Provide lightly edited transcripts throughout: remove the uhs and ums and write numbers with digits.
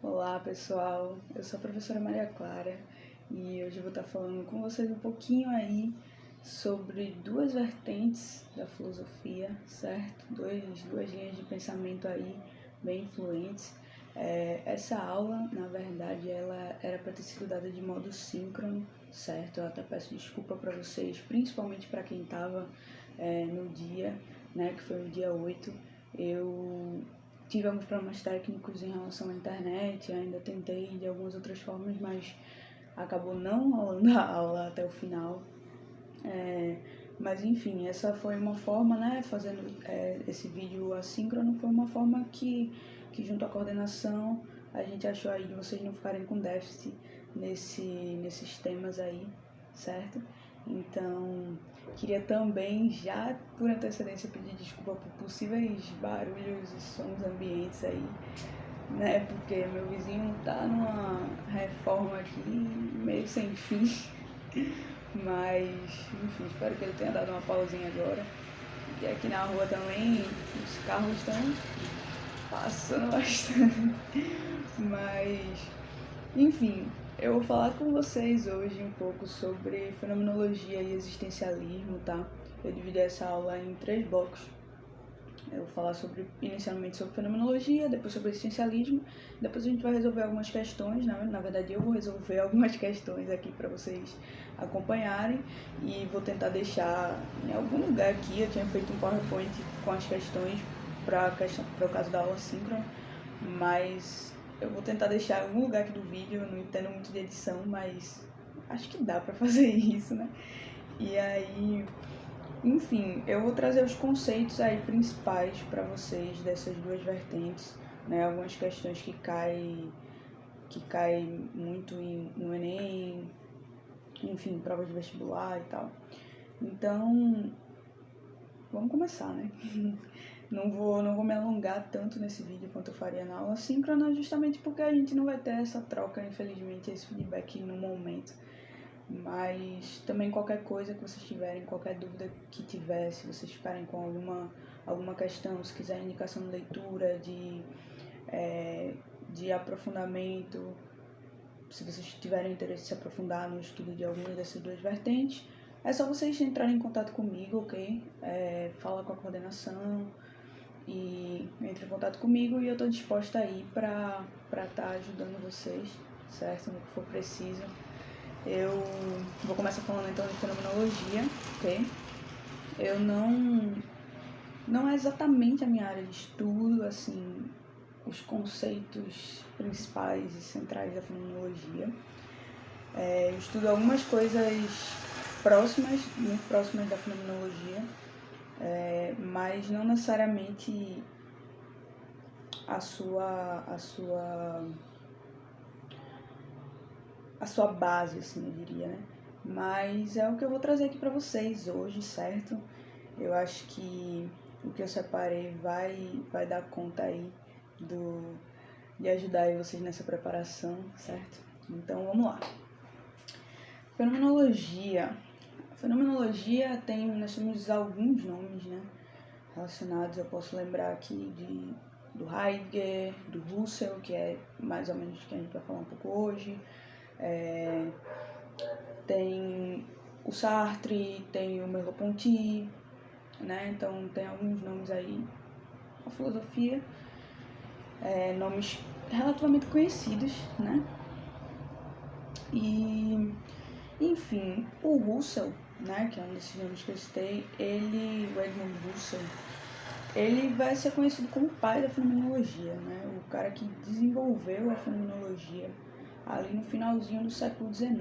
Olá pessoal, eu sou a professora Maria Clara e hoje eu vou estar falando com vocês um pouquinho aí sobre duas vertentes da filosofia, certo? Duas linhas de pensamento aí bem influentes. Essa aula, na verdade, ela era para ter sido dada de modo síncrono, certo? Eu até peço desculpa para vocês, principalmente para quem estava no dia, né, que foi o dia 8. Eu tive alguns problemas técnicos em relação à internet, ainda tentei de algumas outras formas, mas acabou não rolando a aula até o final. Mas enfim, essa foi uma forma, né, fazendo esse vídeo assíncrono, foi uma forma que junto à coordenação a gente achou aí de vocês não ficarem com déficit nesses temas aí, certo? Então, queria também, já por antecedência, pedir desculpa por possíveis barulhos e sons ambientes aí, né? Porque meu vizinho tá numa reforma aqui meio sem fim. Mas, enfim, espero que ele tenha dado uma pausinha agora. E aqui na rua também os carros estão passando bastante. Mas, enfim, eu vou falar com vocês hoje um pouco sobre fenomenologia e existencialismo, tá? Eu dividi essa aula em 3 blocos. Eu vou falar inicialmente sobre fenomenologia, depois sobre existencialismo, depois a gente vai resolver algumas questões, né? Na verdade eu vou resolver algumas questões aqui para vocês acompanharem e vou tentar deixar em algum lugar aqui, eu tinha feito um PowerPoint com as questões para o caso da aula síncrona, mas eu vou tentar deixar em algum lugar aqui do vídeo, eu não entendo muito de edição, mas acho que dá para fazer isso, né? E aí, enfim, eu vou trazer os conceitos aí principais para vocês dessas duas vertentes, né? Algumas questões que caem muito no Enem, enfim, provas de vestibular e tal. Então, vamos começar, né? Não vou me alongar tanto nesse vídeo quanto eu faria na aula síncrona, justamente porque a gente não vai ter essa troca, infelizmente, esse feedback no momento. Mas também qualquer coisa que vocês tiverem, qualquer dúvida que tiver, se vocês ficarem com alguma questão, se quiserem indicação de leitura, de aprofundamento, se vocês tiverem interesse em se aprofundar no estudo de alguma dessas duas vertentes, é só vocês entrarem em contato comigo, ok? Fala com a coordenação e entre em contato comigo e eu estou disposta aí para estar ajudando vocês, certo? No que for preciso. Eu vou começar falando então de fenomenologia, ok? Eu não é exatamente a minha área de estudo, assim, os conceitos principais e centrais da fenomenologia. Eu estudo algumas coisas muito próximas da fenomenologia, mas não necessariamente a sua base, assim, eu diria, né? Mas é o que eu vou trazer aqui para vocês hoje, certo? Eu acho que o que eu separei vai dar conta aí de ajudar aí vocês nessa preparação, certo? Então vamos lá. Fenomenologia. A fenomenologia nós temos alguns nomes, né, relacionados. Eu posso lembrar aqui do Heidegger, do Husserl, que é mais ou menos o que a gente vai falar um pouco hoje. Tem o Sartre, tem o Merleau-Ponty, né? Então tem alguns nomes aí na filosofia, nomes relativamente conhecidos, né? E, enfim, o Husserl, né, que é um desses nomes que eu citei, o Edmund Husserl, ele vai ser conhecido como o pai da fenomenologia, né? O cara que desenvolveu a fenomenologia ali no finalzinho do século XIX.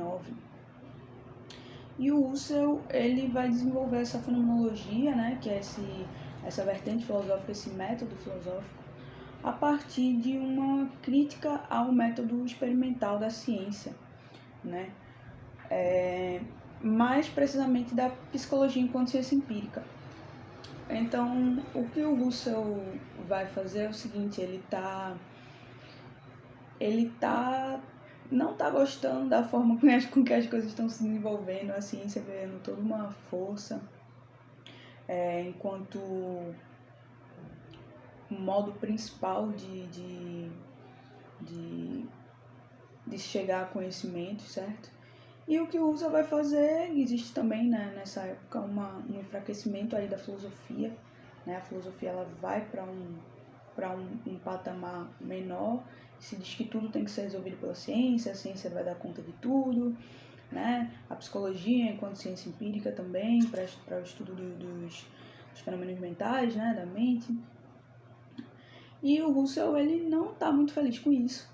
E o Husserl, ele vai desenvolver essa fenomenologia, né, que é essa vertente filosófica, esse método filosófico, a partir de uma crítica ao método experimental da ciência, né? Mais precisamente da psicologia enquanto ciência empírica. Então, o que o Husserl vai fazer é o seguinte, não está gostando da forma com que as coisas estão se desenvolvendo, a ciência ganhando toda uma força, enquanto modo principal de de chegar a conhecimento, certo? E o que o Husserl vai fazer, existe também, né, nessa época um enfraquecimento aí da filosofia, né? A filosofia ela vai para um patamar menor, se diz que tudo tem que ser resolvido pela ciência, a ciência vai dar conta de tudo, né? A psicologia enquanto ciência empírica também, para o estudo dos fenômenos mentais, né, da mente. E o Husserl, ele não está muito feliz com isso.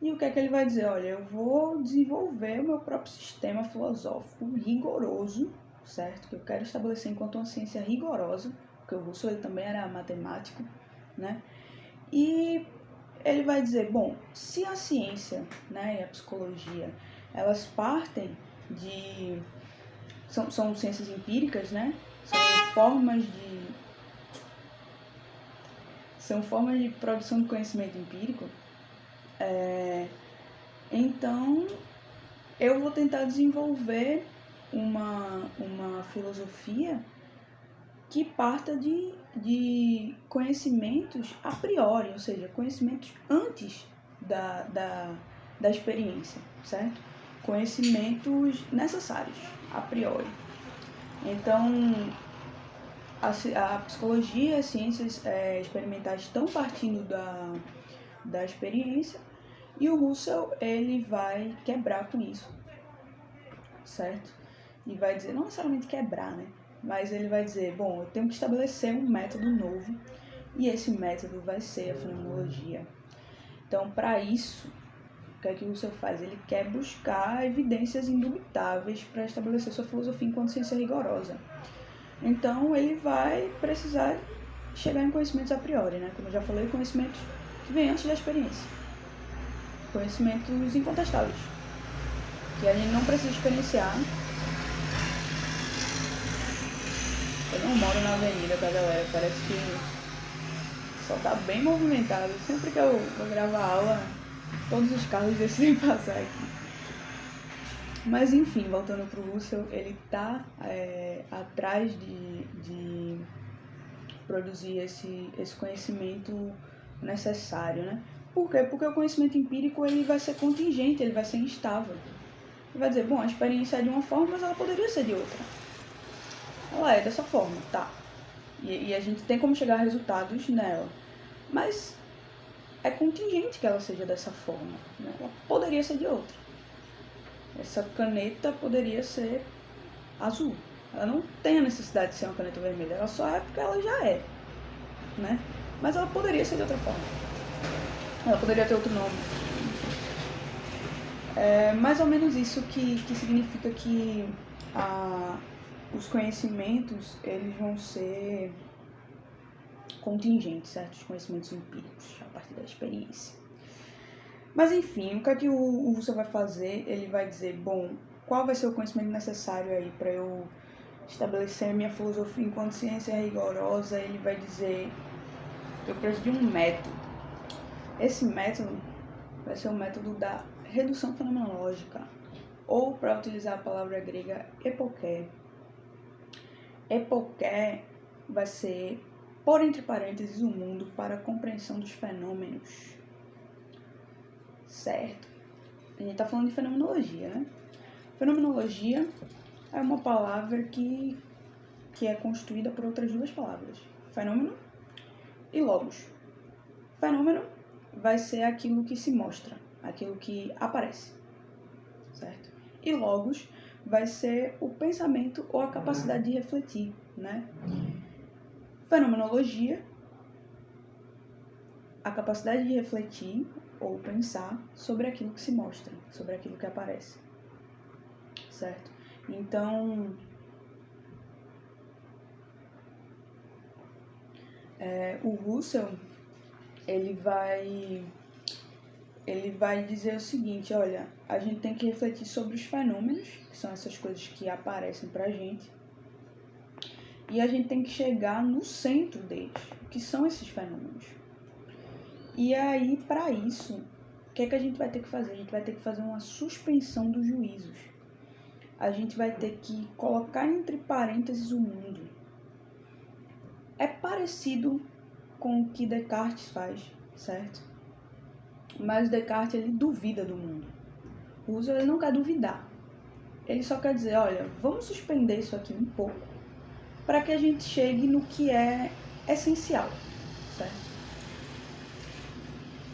E o que é que ele vai dizer? Olha, eu vou desenvolver o meu próprio sistema filosófico rigoroso, certo? Que eu quero estabelecer enquanto uma ciência rigorosa, porque o Husserl ele também era matemático, né? E ele vai dizer, bom, se a ciência, né, e a psicologia, elas partem de... São ciências empíricas, né? São formas de produção de conhecimento empírico. Então, eu vou tentar desenvolver uma filosofia que parta de conhecimentos a priori, ou seja, conhecimentos antes da experiência, certo? Conhecimentos necessários, a priori. Então, a psicologia e as ciências experimentais estão partindo da experiência, e o Husserl, ele vai quebrar com isso, certo? E vai dizer, não necessariamente quebrar, né? Mas ele vai dizer, bom, eu tenho que estabelecer um método novo, e esse método vai ser a fenomenologia. Então, para isso, o que é que o Husserl faz? Ele quer buscar evidências indubitáveis para estabelecer sua filosofia enquanto ciência rigorosa. Então, ele vai precisar chegar em conhecimentos a priori, né? Como eu já falei, conhecimentos que vêm antes da experiência. Conhecimentos incontestáveis, que a gente não precisa experienciar. Eu não moro na avenida, tá, galera? Parece que só tá bem movimentado. Sempre que eu vou gravar aula, todos os carros decidem passar aqui. Mas enfim, voltando pro Husserl, ele tá atrás de produzir esse conhecimento necessário, né? Por quê? Porque o conhecimento empírico ele vai ser contingente, ele vai ser instável. Ele vai dizer, bom, a experiência é de uma forma, mas ela poderia ser de outra. Ela é dessa forma, tá. E a gente tem como chegar a resultados nela. Mas é contingente que ela seja dessa forma, né? Ela poderia ser de outra. Essa caneta poderia ser azul. Ela não tem a necessidade de ser uma caneta vermelha, ela só é porque ela já é, né? Mas ela poderia ser de outra forma. Ela poderia ter outro nome. É mais ou menos isso que significa que os conhecimentos, eles vão ser contingentes, certo? Os conhecimentos empíricos, a partir da experiência. Mas enfim, o que é que o Husserl vai fazer? Ele vai dizer, bom, qual vai ser o conhecimento necessário aí para eu estabelecer a minha filosofia enquanto ciência rigorosa? Ele vai dizer, eu preciso de um método. Esse método vai ser o método da redução fenomenológica, ou, para utilizar a palavra grega, epoché. Epoché vai ser, por entre parênteses, o mundo para a compreensão dos fenômenos. Certo? A gente está falando de fenomenologia, né? Fenomenologia é uma palavra que é constituída por outras duas palavras, fenômeno e logos. Fenômeno vai ser aquilo que se mostra, aquilo que aparece, certo? E logos vai ser o pensamento ou a capacidade de refletir, né? Fenomenologia, a capacidade de refletir ou pensar sobre aquilo que se mostra, sobre aquilo que aparece, certo? Então, o Husserl, ele vai dizer o seguinte, olha, a gente tem que refletir sobre os fenômenos, que são essas coisas que aparecem pra gente, e a gente tem que chegar no centro deles, que são esses fenômenos. E aí, para isso, o que é que a gente vai ter que fazer? A gente vai ter que fazer uma suspensão dos juízos. A gente vai ter que colocar entre parênteses o mundo. É parecido com o que Descartes faz, certo? Mas Descartes, ele duvida do mundo. O Husserl, ele não quer duvidar. Ele só quer dizer, olha, vamos suspender isso aqui um pouco para que a gente chegue no que é essencial, certo?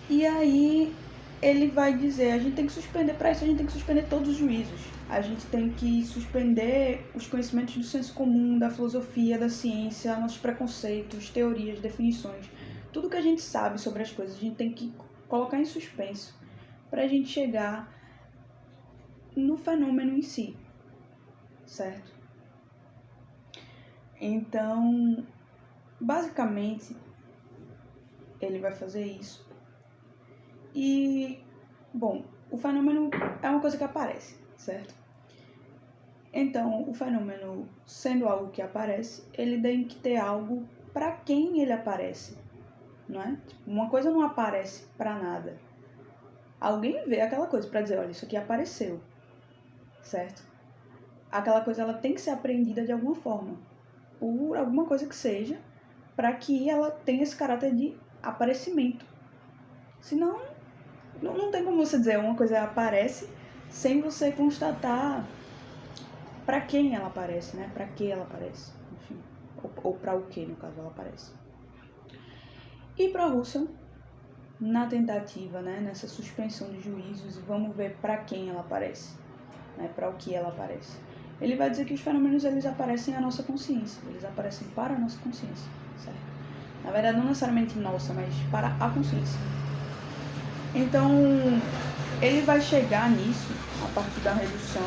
E aí ele vai dizer, a gente tem que suspender, para isso a gente tem que suspender todos os juízos. A gente tem que suspender os conhecimentos do senso comum, da filosofia, da ciência, nossos preconceitos, teorias, definições. Tudo que a gente sabe sobre as coisas, a gente tem que colocar em suspenso para a gente chegar no fenômeno em si, certo? Então, basicamente, ele vai fazer isso. E, bom, o fenômeno é uma coisa que aparece, certo? Então, o fenômeno, sendo algo que aparece, ele tem que ter algo para quem ele aparece, não é? Uma coisa não aparece para nada. Alguém vê aquela coisa para dizer, olha, isso aqui apareceu, certo? Aquela coisa, ela tem que ser apreendida de alguma forma, por alguma coisa que seja, para que ela tenha esse caráter de aparecimento. Senão, não tem como você dizer uma coisa aparece sem você constatar para quem ela aparece, né? Para que ela aparece, enfim, ou para o que, no caso, ela aparece. E para Husserl, na tentativa, né, nessa suspensão de juízos, vamos ver para quem ela aparece, né, para o que ela aparece. Ele vai dizer que os fenômenos, eles aparecem à nossa consciência, eles aparecem para a nossa consciência, certo? Na verdade, não necessariamente nossa, mas para a consciência. Então, ele vai chegar nisso a partir da redução,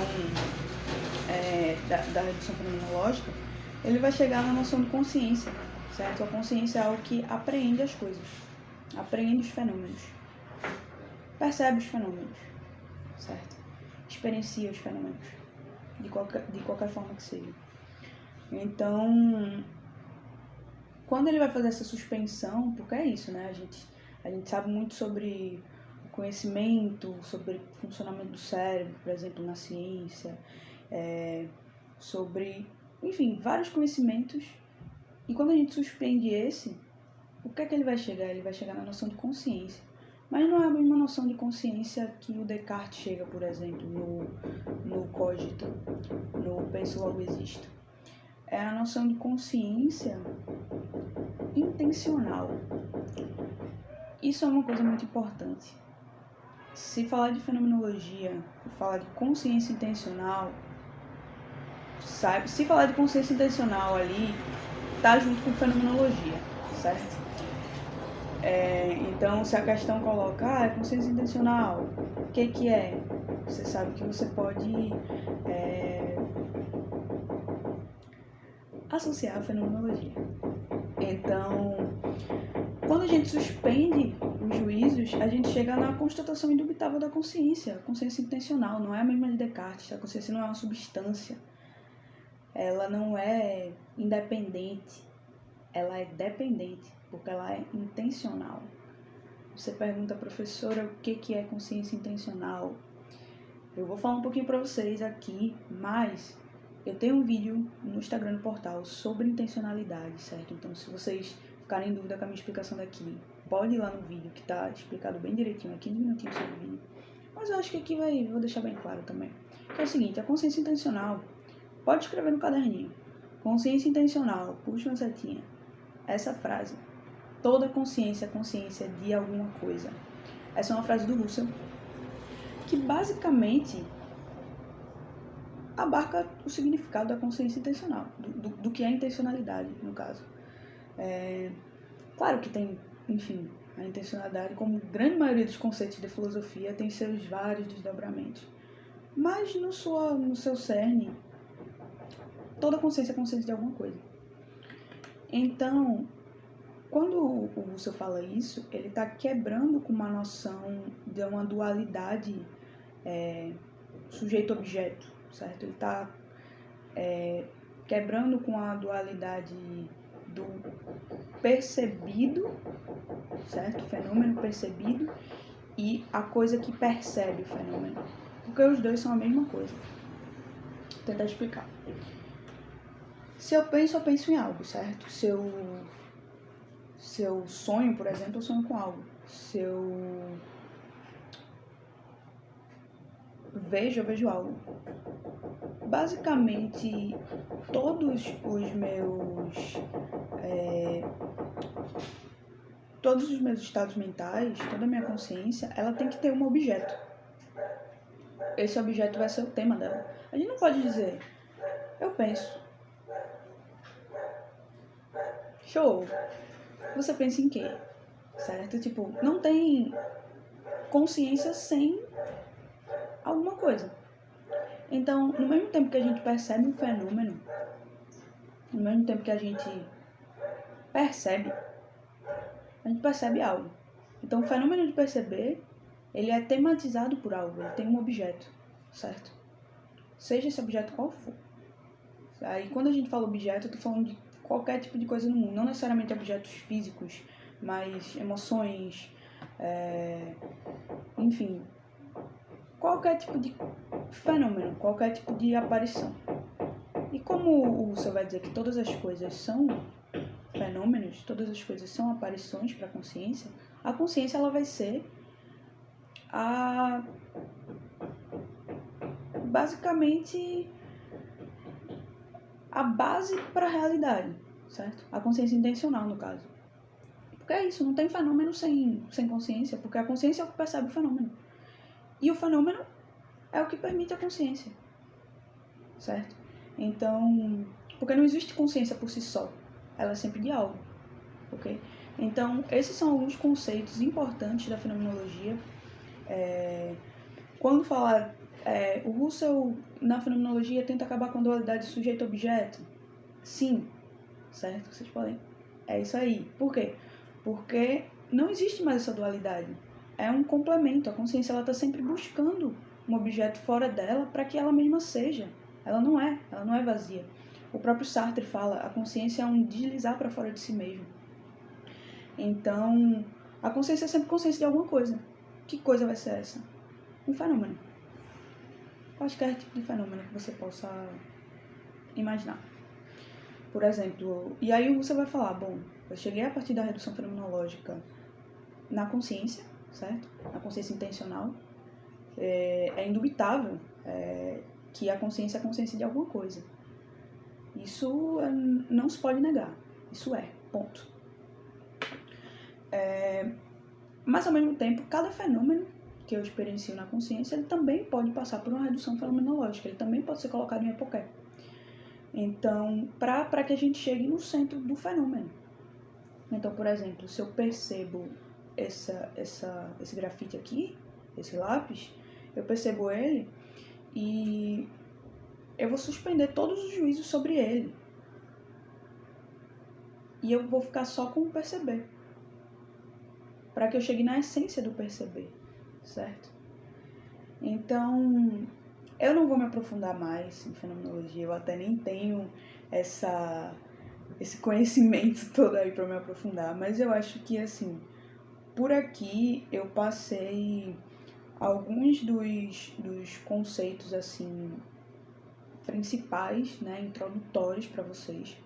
da redução fenomenológica. Ele vai chegar na noção de consciência, certo? A consciência é algo que apreende as coisas, apreende os fenômenos, percebe os fenômenos, certo? Experiencia os fenômenos, de qualquer forma que seja. Então, quando ele vai fazer essa suspensão, porque é isso, né? A gente sabe muito sobre o conhecimento, sobre o funcionamento do cérebro, por exemplo, na ciência, sobre, enfim, vários conhecimentos. E quando a gente suspende esse, o que é que ele vai chegar? Ele vai chegar na noção de consciência. Mas não é a mesma noção de consciência que o Descartes chega, por exemplo, no cogito, no penso logo existo. É a noção de consciência intencional. Isso é uma coisa muito importante. Se falar de fenomenologia, falar de consciência intencional, sabe? Se falar de consciência intencional ali, tá junto com fenomenologia, certo? Então, se a questão coloca, é consciência intencional, o que é? Você sabe que você pode associar a fenomenologia. Então, quando a gente suspende os juízos, a gente chega na constatação indubitável da consciência. A consciência intencional não é a mesma de Descartes. A consciência não é uma substância. Ela não é independente. Ela é dependente, porque ela é intencional. Você pergunta, professora, o que é consciência intencional? Eu vou falar um pouquinho para vocês aqui, mas eu tenho um vídeo no Instagram do portal sobre intencionalidade, certo? Então, se vocês ficarem em dúvida com a minha explicação daqui, pode ir lá no vídeo, que tá explicado bem direitinho, 15 minutinhos sobre o vídeo. Mas eu acho que aqui vou deixar bem claro também. Que é o seguinte, a consciência intencional, pode escrever no caderninho. Consciência intencional, puxa uma setinha. Essa frase, toda consciência é consciência de alguma coisa. Essa é uma frase do Husserl, que basicamente abarca o significado da consciência intencional, do que é intencionalidade, no caso. Claro que tem, enfim, a intencionalidade, como grande maioria dos conceitos de filosofia, tem seus vários desdobramentos. Mas no seu cerne, toda consciência é consciência de alguma coisa. Então, quando o Husserl fala isso, ele está quebrando com uma noção de uma dualidade sujeito-objeto, certo? Ele está quebrando com a dualidade do percebido, certo? Fenômeno percebido e a coisa que percebe o fenômeno. Porque os dois são a mesma coisa. Vou tentar explicar. Se eu penso em algo, certo? Se eu sonho, por exemplo, eu sonho com algo. Se eu eu vejo algo. Basicamente, todos os meus estados mentais, toda a minha consciência, ela tem que ter um objeto. Esse objeto vai ser o tema dela. A gente não pode dizer, eu penso. Show. Você pensa em quê? Certo? Tipo, não tem consciência sem alguma coisa. Então, no mesmo tempo que a gente percebe um fenômeno, no mesmo tempo que a gente percebe algo. Então, o fenômeno de perceber, ele é tematizado por algo, ele tem um objeto, certo? Seja esse objeto qual for. Aí, quando a gente fala objeto, eu tô falando de qualquer tipo de coisa no mundo, não necessariamente objetos físicos, mas emoções, enfim, qualquer tipo de fenômeno, qualquer tipo de aparição. E como o Husserl vai dizer que todas as coisas são fenômenos, todas as coisas são aparições para a consciência ela vai ser basicamente a base para a realidade, certo? A consciência intencional, no caso. Porque é isso, não tem fenômeno sem consciência, porque a consciência é o que percebe o fenômeno. E o fenômeno é o que permite a consciência, certo? Então, porque não existe consciência por si só, ela é sempre de algo, ok? Então, esses são alguns conceitos importantes da fenomenologia. Quando falar, o Husserl, na fenomenologia, tenta acabar com a dualidade sujeito-objeto? Sim, certo? Vocês podem. É isso aí. Por quê? Porque não existe mais essa dualidade. É um complemento. A consciência está sempre buscando um objeto fora dela para que ela mesma seja. Ela não é vazia. O próprio Sartre fala, a consciência é um deslizar para fora de si mesmo. Então, a consciência é sempre consciência de alguma coisa. Que coisa vai ser essa? Um fenômeno. Qualquer tipo de fenômeno que você possa imaginar. Por exemplo, e aí você vai falar, bom, eu cheguei a partir da redução fenomenológica na consciência, certo? Na consciência intencional. É indubitável que a consciência é a consciência de alguma coisa. Isso não se pode negar. Isso ponto. Mas, ao mesmo tempo, cada fenômeno que eu experiencio na consciência, ele também pode passar por uma redução fenomenológica, ele também pode ser colocado em epoqué. Então, para que a gente chegue no centro do fenômeno. Então, por exemplo, se eu percebo esse grafite aqui, esse lápis, eu percebo ele e eu vou suspender todos os juízos sobre ele. E eu vou ficar só com o perceber. Para que eu chegue na essência do perceber, certo? Então, eu não vou me aprofundar mais em fenomenologia, eu até nem tenho esse conhecimento todo aí para me aprofundar, mas eu acho que, assim, por aqui eu passei alguns dos conceitos, assim, principais, né, introdutórios para vocês.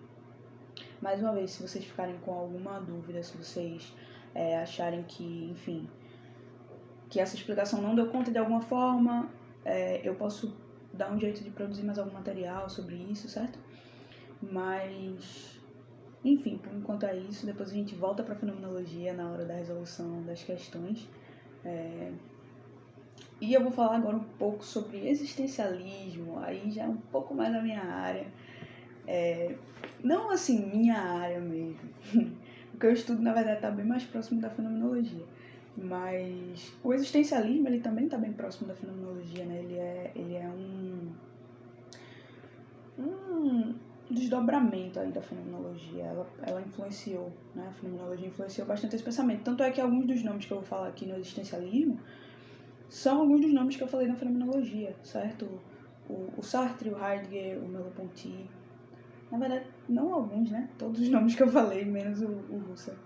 Mais uma vez, se vocês ficarem com alguma dúvida, se vocês acharem que, enfim, que essa explicação não deu conta de alguma forma, eu posso dar um jeito de produzir mais algum material sobre isso, certo? Mas, enfim, por enquanto é isso. Depois a gente volta para a fenomenologia na hora da resolução das questões. E eu vou falar agora um pouco sobre existencialismo, aí já é um pouco mais da minha área. Não assim, minha área mesmo. O que eu estudo, na verdade, está bem mais próximo da fenomenologia. Mas o existencialismo, ele também está bem próximo da fenomenologia, né? Ele é um desdobramento aí da fenomenologia. Ela influenciou, né? A fenomenologia influenciou bastante esse pensamento. Tanto é que alguns dos nomes que eu vou falar aqui no existencialismo são alguns dos nomes que eu falei na fenomenologia, certo? O Sartre, o Heidegger, o Merleau-Ponty. Na verdade, não alguns, né? Todos os nomes que eu falei, menos o Husserl.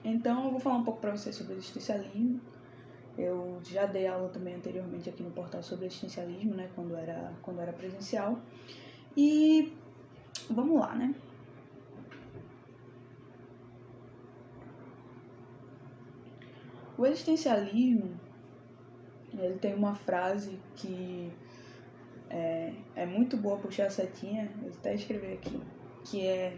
Então, eu vou falar um pouco para vocês sobre o existencialismo. Eu já dei aula também anteriormente aqui no portal sobre existencialismo, né? Quando era presencial. E vamos lá, né? O existencialismo, Ele tem uma frase que é muito boa, puxar a setinha, eu até escrevi aqui, que é: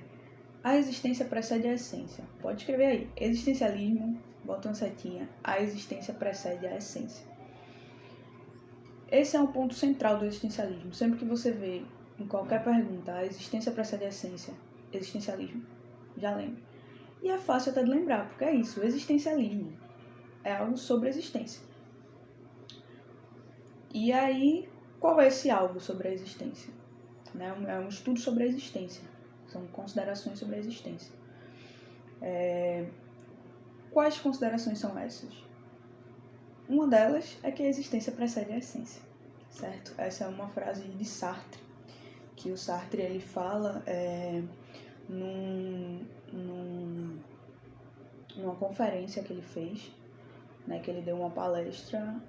a existência precede a essência. Pode escrever aí, existencialismo, bota uma setinha, a existência precede a essência. Esse é um ponto central do existencialismo. Sempre que você vê em qualquer pergunta, a existência precede a essência, existencialismo, já lembra. E é fácil até de lembrar, porque é isso, o existencialismo é algo sobre a existência. E aí, qual é esse algo sobre a existência? É um estudo sobre a existência, são considerações sobre a existência. Quais considerações são essas? Uma delas é que a existência precede a essência, certo? Essa é uma frase de Sartre, que o Sartre ele fala numa conferência que ele fez, né, que ele deu uma palestra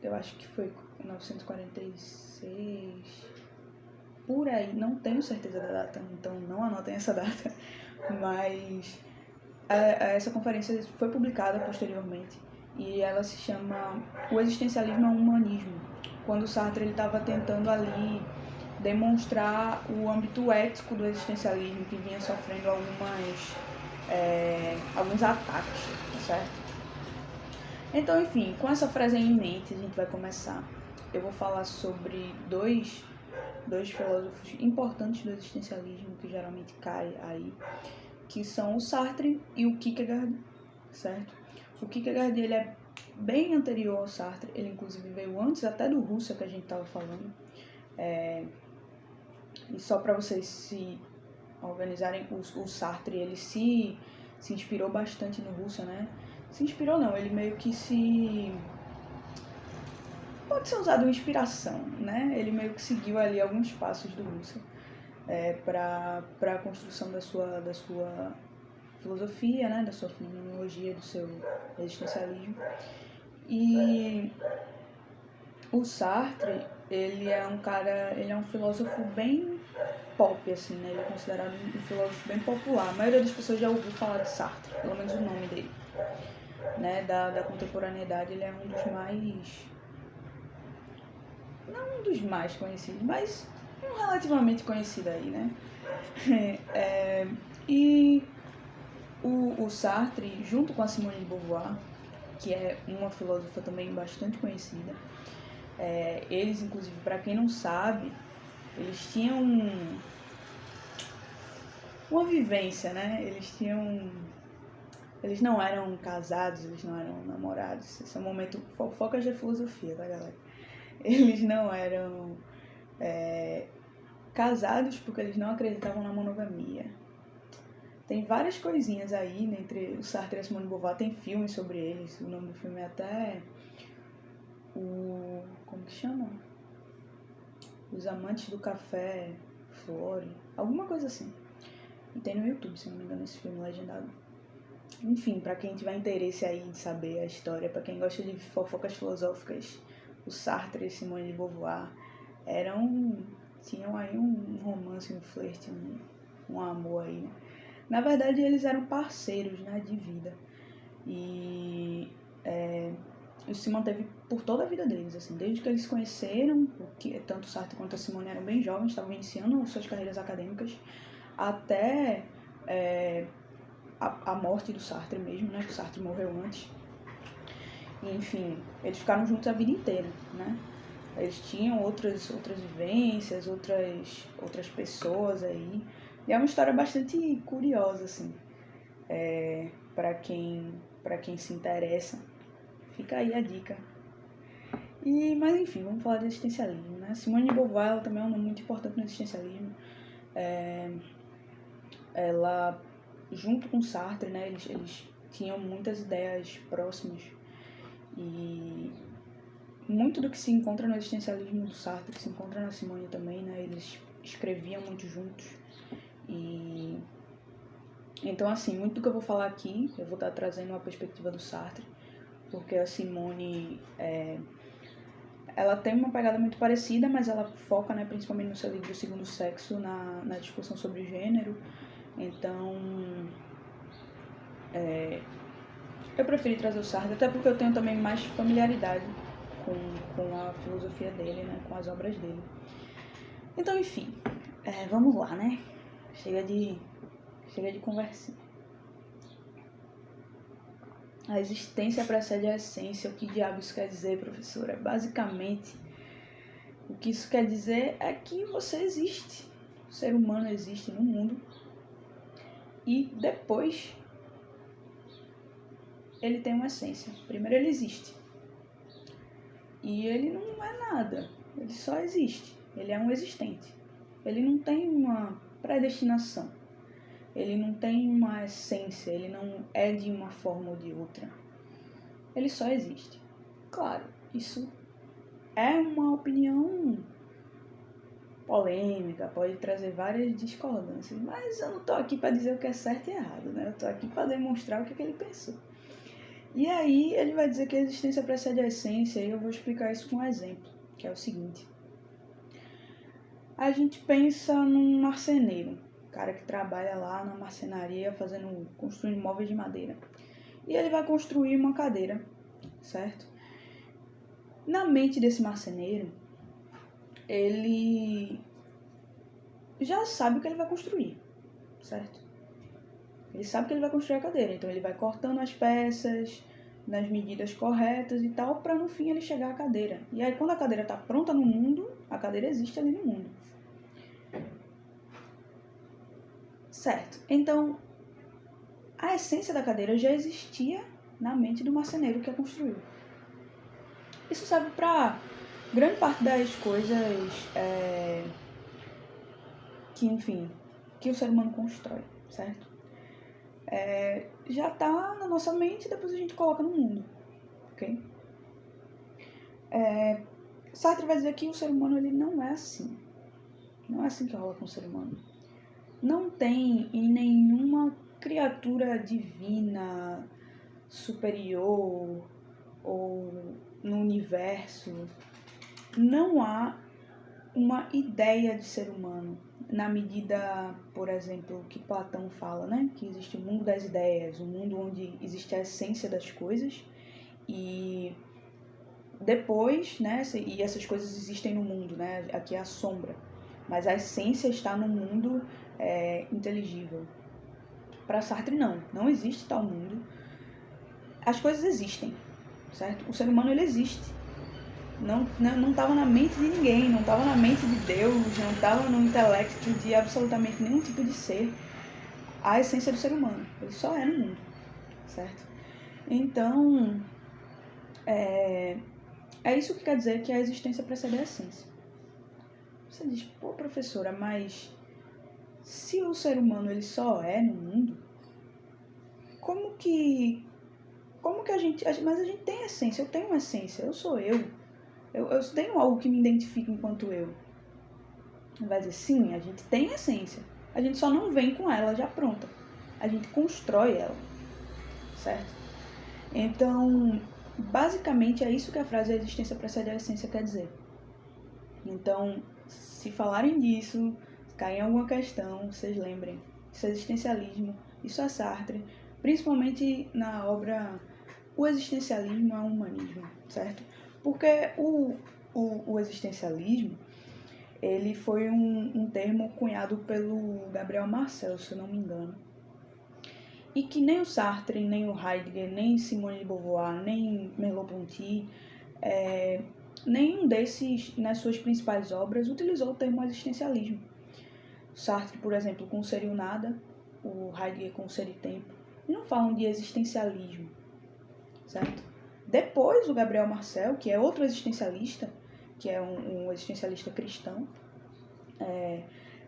eu acho que foi 1946, por aí, não tenho certeza da data, então não anotem essa data, mas essa conferência foi publicada posteriormente e ela se chama O Existencialismo é um Humanismo, quando o Sartre estava tentando ali demonstrar o âmbito ético do existencialismo, que vinha sofrendo alguns ataques, certo? Então, enfim, com essa frase em mente, a gente vai começar. Eu vou falar sobre dois filósofos importantes do existencialismo, que geralmente caem aí, que são o Sartre e o Kierkegaard, certo? O Kierkegaard, ele é bem anterior ao Sartre, ele inclusive veio antes até do Husserl, que a gente estava falando. E só para vocês se organizarem, o Sartre, ele se inspirou bastante no Husserl, né? Se inspirou não, ele meio que pode ser usado uma inspiração, né? Ele meio que seguiu ali alguns passos do Husserl para a construção da sua filosofia, né? Da sua fenomenologia, do seu existencialismo. E o Sartre, ele é um filósofo bem pop, assim, né? Ele é considerado um filósofo bem popular. A maioria das pessoas já ouviu falar de Sartre, pelo menos o nome dele. Né, da contemporaneidade, ele é um dos mais, não um dos mais conhecidos, mas um relativamente conhecido aí, né? E o Sartre, junto com a Simone de Beauvoir, que é uma filósofa também bastante conhecida, eles, inclusive, para quem não sabe, eles tinham uma vivência, né? Eles não eram casados, eles não eram namorados. Esse é um momento fofocas de filosofia, tá, galera? Eles não eram casados porque eles não acreditavam na monogamia. Tem várias coisinhas aí, né, entre o Sartre e a Simone de Beauvoir, tem filmes sobre eles. O nome do filme é até como que chama? Os Amantes do Café Flore, alguma coisa assim. E tem no YouTube, se não me engano, esse filme legendado. Enfim, para quem tiver interesse aí de saber a história, para quem gosta de fofocas filosóficas, o Sartre e Simone de Beauvoir tinham aí um romance, um flerte, um amor aí, né? Na verdade, eles eram parceiros, né, de vida. E isso se manteve por toda a vida deles, assim, desde que eles se conheceram, porque tanto o Sartre quanto a Simone eram bem jovens, estavam iniciando suas carreiras acadêmicas, até a morte do Sartre mesmo, né? Que o Sartre morreu antes. E, enfim, eles ficaram juntos a vida inteira, né? Eles tinham outras vivências, outras pessoas aí. E é uma história bastante curiosa, assim, para quem se interessa. Fica aí a dica. Mas, enfim, vamos falar de existencialismo, né? Simone de Beauvoir, ela também é um nome muito importante no existencialismo. Ela, junto com Sartre, né, eles tinham muitas ideias próximas, e muito do que se encontra no existencialismo do Sartre, que se encontra na Simone também, né, eles escreviam muito juntos. E então, assim, muito do que eu vou falar aqui, eu vou estar trazendo uma perspectiva do Sartre, porque a Simone, ela tem uma pegada muito parecida, mas ela foca, né, principalmente no seu livro O Segundo Sexo, na discussão sobre gênero. Então, eu preferi trazer o Sartre, até porque eu tenho também mais familiaridade com a filosofia dele, né? Com as obras dele. Então, enfim, vamos lá, né? Chega de conversinha. A existência precede a essência. O que diabo isso quer dizer, professora? Basicamente, o que isso quer dizer é que você existe. O ser humano existe no mundo. E depois, ele tem uma essência. Primeiro ele existe. E ele não é nada. Ele só existe. Ele é um existente. Ele não tem uma predestinação. Ele não tem uma essência. Ele não é de uma forma ou de outra. Ele só existe. Claro, isso é uma opinião polêmica, pode trazer várias discordâncias, mas eu não tô aqui para dizer o que é certo e errado, né? Eu tô aqui para demonstrar o que ele pensou. E aí ele vai dizer que a existência precede a essência, e eu vou explicar isso com um exemplo, que é o seguinte. A gente pensa num marceneiro, cara que trabalha lá na marcenaria construindo móveis de madeira. E ele vai construir uma cadeira, certo? Na mente desse marceneiro, ele já sabe o que ele vai construir, certo? Ele sabe que ele vai construir a cadeira, então ele vai cortando as peças nas medidas corretas e tal, para no fim ele chegar à cadeira. E aí quando a cadeira está pronta no mundo, a cadeira existe ali no mundo. Certo, então a essência da cadeira já existia na mente do marceneiro que a construiu. Isso serve para grande parte das coisas que o ser humano constrói, certo? Já está na nossa mente e depois a gente coloca no mundo, ok? Sartre vai dizer que o ser humano ele não é assim. Não é assim que rola com o ser humano. Não tem em nenhuma criatura divina, superior ou no universo, não há uma ideia de ser humano. Na medida, por exemplo, que Platão fala, né? Que existe o mundo das ideias, o mundo onde existe a essência das coisas e depois, né? E essas coisas existem no mundo, né? Aqui é a sombra, mas a essência está no mundo inteligível. Para Sartre, não existe tal mundo. As coisas existem, certo? O ser humano ele existe. Não estava na mente de ninguém, não estava na mente de Deus, não estava no intelecto de absolutamente nenhum tipo de ser a essência do ser humano. Ele só é no mundo, certo? Então, é isso que quer dizer que a existência precede a essência. Você diz, pô, professora, mas se o ser humano ele só é no mundo, como que a gente... Mas a gente tem essência, eu tenho uma essência, eu sou eu tenho algo que me identifica enquanto eu. Vai dizer, sim, a gente tem essência. A gente só não vem com ela já pronta. A gente constrói ela, certo? Então, basicamente é isso que a frase a existência precede a essência quer dizer. Então, se falarem disso, cair em alguma questão, vocês lembrem. Isso é existencialismo, isso é Sartre, principalmente na obra O Existencialismo é um Humanismo, certo? Porque o existencialismo, ele foi um termo cunhado pelo Gabriel Marcel, se eu não me engano. E que nem o Sartre, nem o Heidegger, nem Simone de Beauvoir, nem Merleau-Ponty, nenhum desses, nas suas principais obras, utilizou o termo existencialismo. Sartre, por exemplo, com o Ser e o Nada, o Heidegger com o Ser e Tempo, não falam de existencialismo, certo? Depois o Gabriel Marcel, que é outro existencialista, que é um existencialista cristão,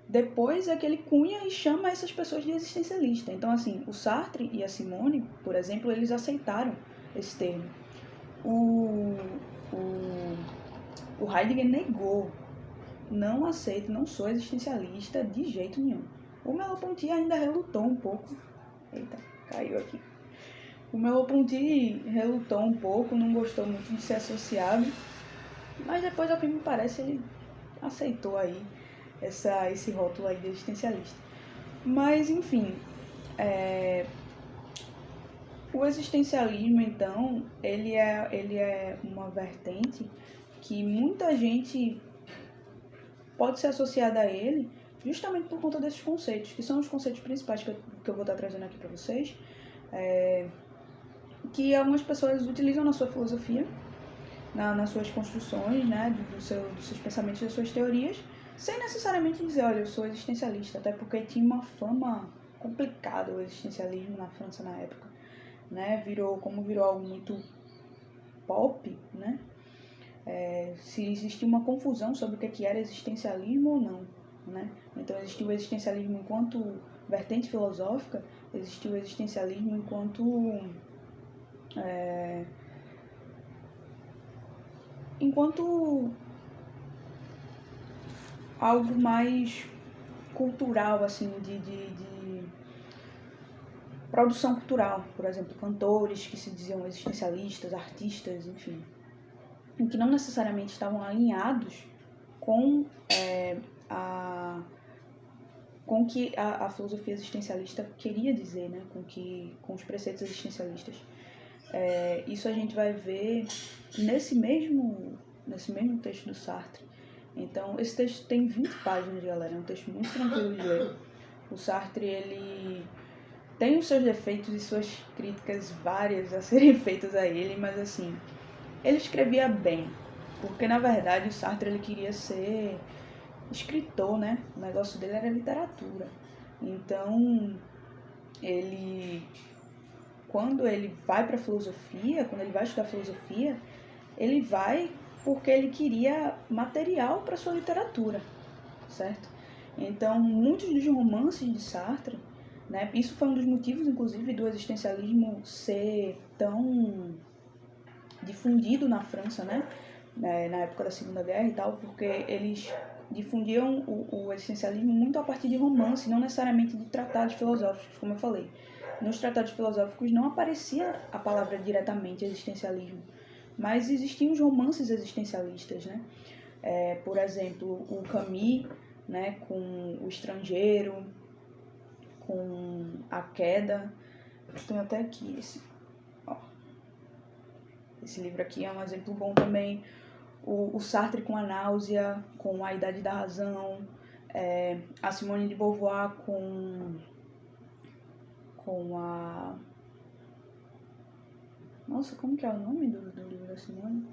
depois é que ele cunha e chama essas pessoas de existencialista. Então, assim, o Sartre e a Simone, por exemplo, eles aceitaram esse termo. O Heidegger negou, não aceito, não sou existencialista de jeito nenhum. O Merleau-Ponty ainda relutou um pouco. Eita, caiu aqui. O Merleau-Ponty relutou um pouco, não gostou muito de ser associado, mas depois, ao que me parece, ele aceitou aí esse rótulo aí de existencialista. Mas, enfim, O existencialismo, então, ele é uma vertente que muita gente pode ser associada a ele justamente por conta desses conceitos, que são os conceitos principais que eu vou estar trazendo aqui para vocês, que algumas pessoas utilizam na sua filosofia, nas suas construções, né, dos seus pensamentos e das suas teorias, sem necessariamente dizer, olha, eu sou existencialista, até porque tinha uma fama complicada o existencialismo na França na época, né, virou algo muito pop, né, se existia uma confusão sobre o que era existencialismo ou não, né, então existiu o existencialismo enquanto vertente filosófica, existiu o existencialismo enquanto algo mais cultural, assim, de produção cultural, por exemplo, cantores que se diziam existencialistas, artistas, enfim, em que não necessariamente estavam alinhados com com o que a filosofia existencialista queria dizer, né? Com os preceitos existencialistas. Isso a gente vai ver nesse mesmo texto do Sartre. Então, esse texto tem 20 páginas, galera, é um texto muito tranquilo de ler. O Sartre, ele tem os seus defeitos e suas críticas várias a serem feitas a ele, mas assim, ele escrevia bem, porque na verdade o Sartre ele queria ser escritor, né? O negócio dele era literatura. Então, quando ele vai para filosofia, quando ele vai estudar filosofia, ele vai porque ele queria material para sua literatura, certo? Então, muitos dos romances de Sartre, né, isso foi um dos motivos, inclusive, do existencialismo ser tão difundido na França, né, na época da Segunda Guerra e tal, porque eles difundiam o existencialismo muito a partir de romance, não necessariamente de tratados filosóficos, como eu falei. Nos tratados filosóficos não aparecia a palavra diretamente existencialismo, mas existiam os romances existencialistas, né? Por exemplo, o Camus, né, com O Estrangeiro, com A Queda. Eu tenho até aqui esse livro aqui é um exemplo bom também. O Sartre com A Náusea, com A Idade da Razão, a Simone de Beauvoir com a... Nossa, como que é o nome do livro da Simone?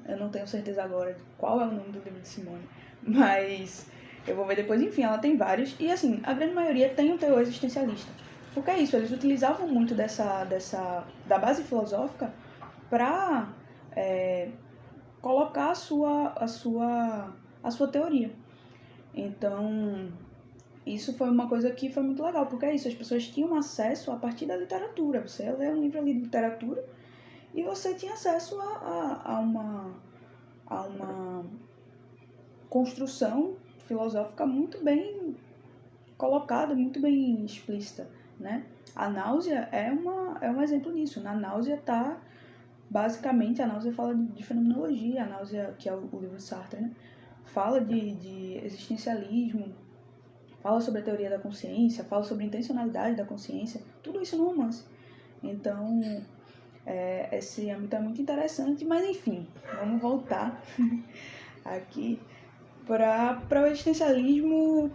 Eu não tenho certeza agora de qual é o nome do livro de Simone, mas eu vou ver depois. Enfim, ela tem vários, e assim, a grande maioria tem um teor existencialista. Porque é isso, eles utilizavam muito da base filosófica para colocar a sua teoria. Então, isso foi uma coisa que foi muito legal, porque é isso, as pessoas tinham acesso a partir da literatura. Você ia ler um livro ali de literatura e você tinha acesso a uma construção filosófica muito bem colocada, muito bem explícita, né? A Náusea é um exemplo disso. Na Náusea basicamente, a Náusea fala de fenomenologia, a Náusea, que é o livro de Sartre, né? Fala de existencialismo, fala sobre a teoria da consciência, fala sobre a intencionalidade da consciência, tudo isso no romance. Então, esse âmbito é muito interessante, mas enfim, vamos voltar aqui para o existencialismo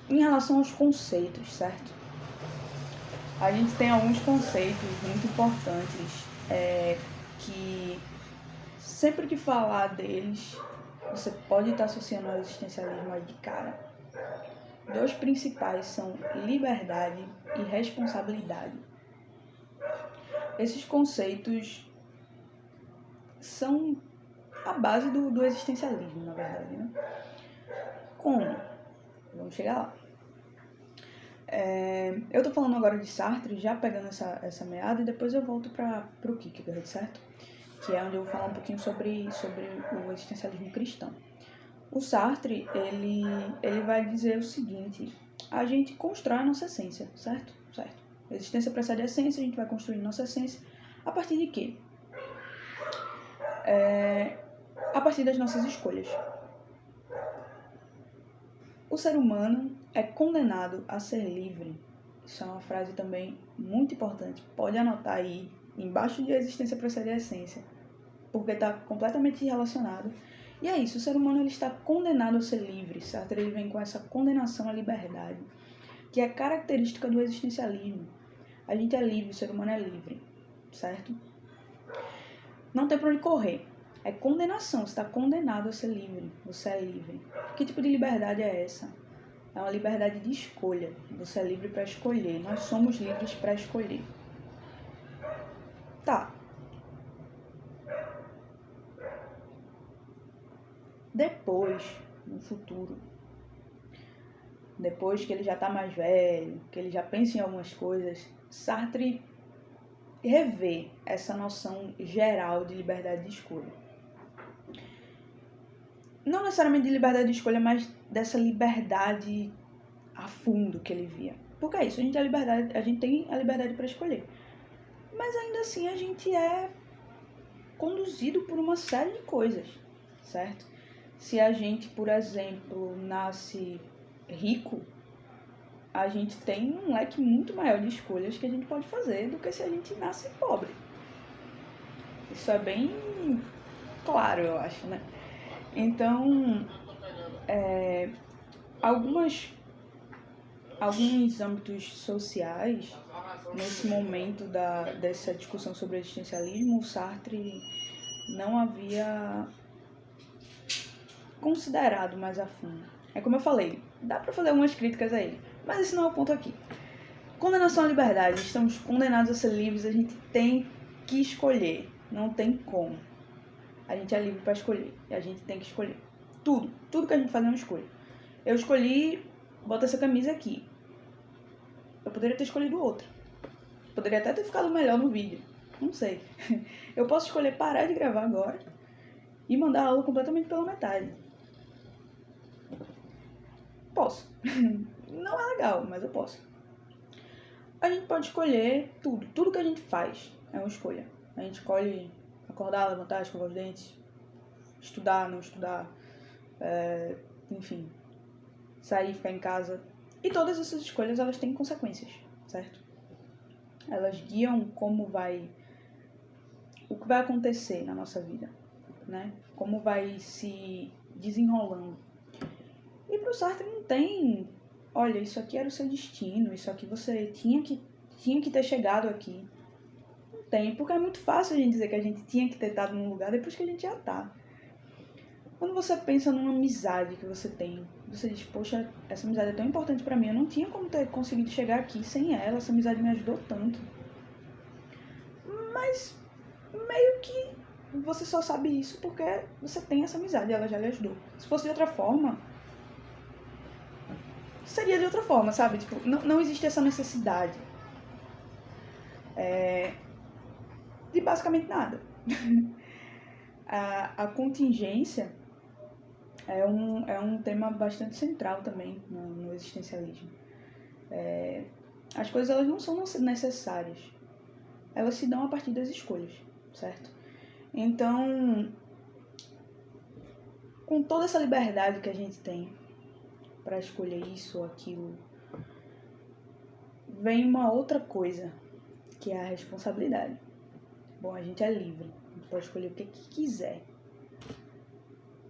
em relação aos conceitos, certo? A gente tem alguns conceitos muito importantes que sempre que falar deles, você pode estar associando ao existencialismo aí de cara. Dois principais são liberdade e responsabilidade. Esses conceitos são a base do existencialismo, na verdade, né? Como? Vamos chegar lá. Eu tô falando agora de Sartre, já pegando essa meada, e depois eu volto pro Kierkegaard, certo? Que é onde eu vou falar um pouquinho sobre o existencialismo cristão. O Sartre, ele vai dizer o seguinte: a gente constrói a nossa essência, certo? Certo. A existência precede a essência, a gente vai construir nossa essência a partir de quê? A partir das nossas escolhas. O ser humano, é condenado a ser livre. Isso é uma frase também muito importante. Pode anotar aí, embaixo de existência precede a essência, porque está completamente relacionado. E é isso, o ser humano ele está condenado a ser livre. Sartre ele vem com essa condenação à liberdade, que é característica do existencialismo. A gente é livre, o ser humano é livre, certo? Não tem para onde correr. É condenação, você está condenado a ser livre. Você é livre. Que tipo de liberdade é essa? É uma liberdade de escolha. Você é livre para escolher. Nós somos livres para escolher. Tá. Depois, no futuro, depois que ele já está mais velho, que ele já pensa em algumas coisas, Sartre revê essa noção geral de liberdade de escolha. Não necessariamente de liberdade de escolha, mas dessa liberdade a fundo que ele via. Porque é isso, a gente tem a liberdade para escolher. Mas ainda assim a gente é conduzido por uma série de coisas, certo? Se a gente, por exemplo, nasce rico, a gente tem um leque muito maior de escolhas que a gente pode fazer do que se a gente nasce pobre. Isso é bem claro, eu acho, né? Então, alguns âmbitos sociais, nesse momento dessa discussão sobre existencialismo, o Sartre não havia considerado mais a fundo. É como eu falei, dá pra fazer algumas críticas a ele, mas esse não é o ponto aqui. Condenação à liberdade, estamos condenados a ser livres, a gente tem que escolher, não tem como. A gente é livre para escolher, e a gente tem que escolher. Tudo que a gente faz é uma escolha. Eu escolhi botar essa camisa aqui. Eu poderia ter escolhido outra. Poderia até ter ficado melhor no vídeo, não sei. Eu posso escolher parar de gravar agora e mandar a aula completamente pela metade. Posso. Não é legal, mas eu posso. A gente pode escolher tudo. Tudo que a gente faz é uma escolha. A gente escolhe acordar, levantar, escovar os dentes, estudar, não estudar, enfim, sair, ficar em casa. E todas essas escolhas, elas têm consequências, certo? Elas guiam o que vai acontecer na nossa vida, né? Como vai se desenrolando. E pro Sartre não tem, olha, isso aqui era o seu destino, isso aqui você tinha que ter chegado aqui. Não tem, porque é muito fácil a gente dizer que a gente tinha que ter estado num lugar depois que a gente já tá. Quando você pensa numa amizade que você tem, você diz, poxa, essa amizade é tão importante pra mim, eu não tinha como ter conseguido chegar aqui sem ela, essa amizade me ajudou tanto. Mas meio que você só sabe isso porque você tem essa amizade, ela já lhe ajudou. Se fosse de outra forma, seria de outra forma, sabe? Tipo, não existe essa necessidade de basicamente nada. A contingência é um tema bastante central também no existencialismo. As coisas elas não são necessárias, elas se dão a partir das escolhas, certo? Então, com toda essa liberdade que a gente tem para escolher isso ou aquilo, vem uma outra coisa, que é a responsabilidade. Bom, a gente é livre, a gente pode escolher o que quiser.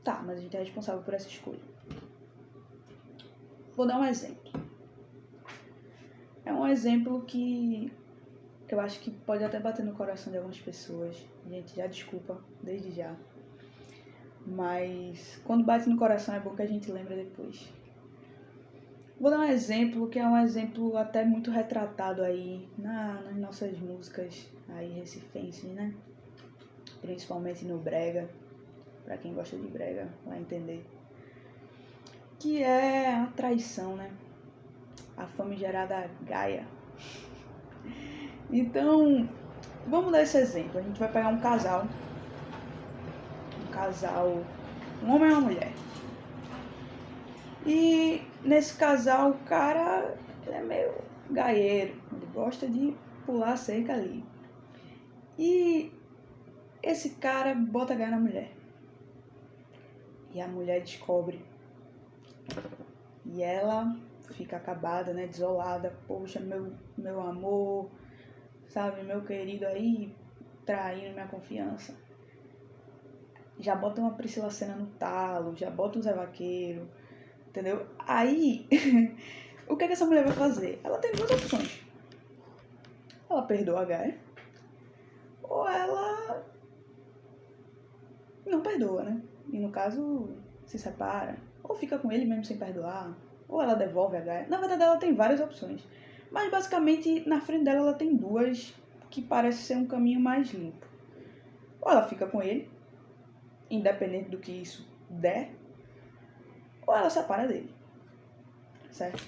Tá, mas a gente é responsável por essa escolha. Vou dar um exemplo. É um exemplo que eu acho que pode até bater no coração de algumas pessoas. Gente, já desculpa, desde já. Mas quando bate no coração é bom que a gente lembra depois. Vou dar um exemplo que é um exemplo até muito retratado aí nas nossas músicas aí recifenses, né? Principalmente no brega. Pra quem gosta de brega vai entender. Que é a traição, né? A famigerada Gaia. Então, vamos dar esse exemplo. A gente vai pegar um casal, um homem e uma mulher. E nesse casal, o cara ele é meio gaieiro, ele gosta de pular a cerca ali. E esse cara bota a gaia na mulher. E a mulher descobre. E ela fica acabada, né, desolada, poxa, meu amor, sabe, meu querido aí, traindo minha confiança. Já bota uma Priscila Senna no talo, já bota um Zé Vaqueiro, entendeu? Aí, o que essa mulher vai fazer? Ela tem duas opções. Ela perdoa a Gaia, ou ela não perdoa, né? E no caso, se separa, ou fica com ele mesmo sem perdoar, ou ela devolve a Gaia. Na verdade, ela tem várias opções. Mas, basicamente, na frente dela, ela tem duas que parece ser um caminho mais limpo. Ou ela fica com ele, independente do que isso der, ou ela separa dele, certo?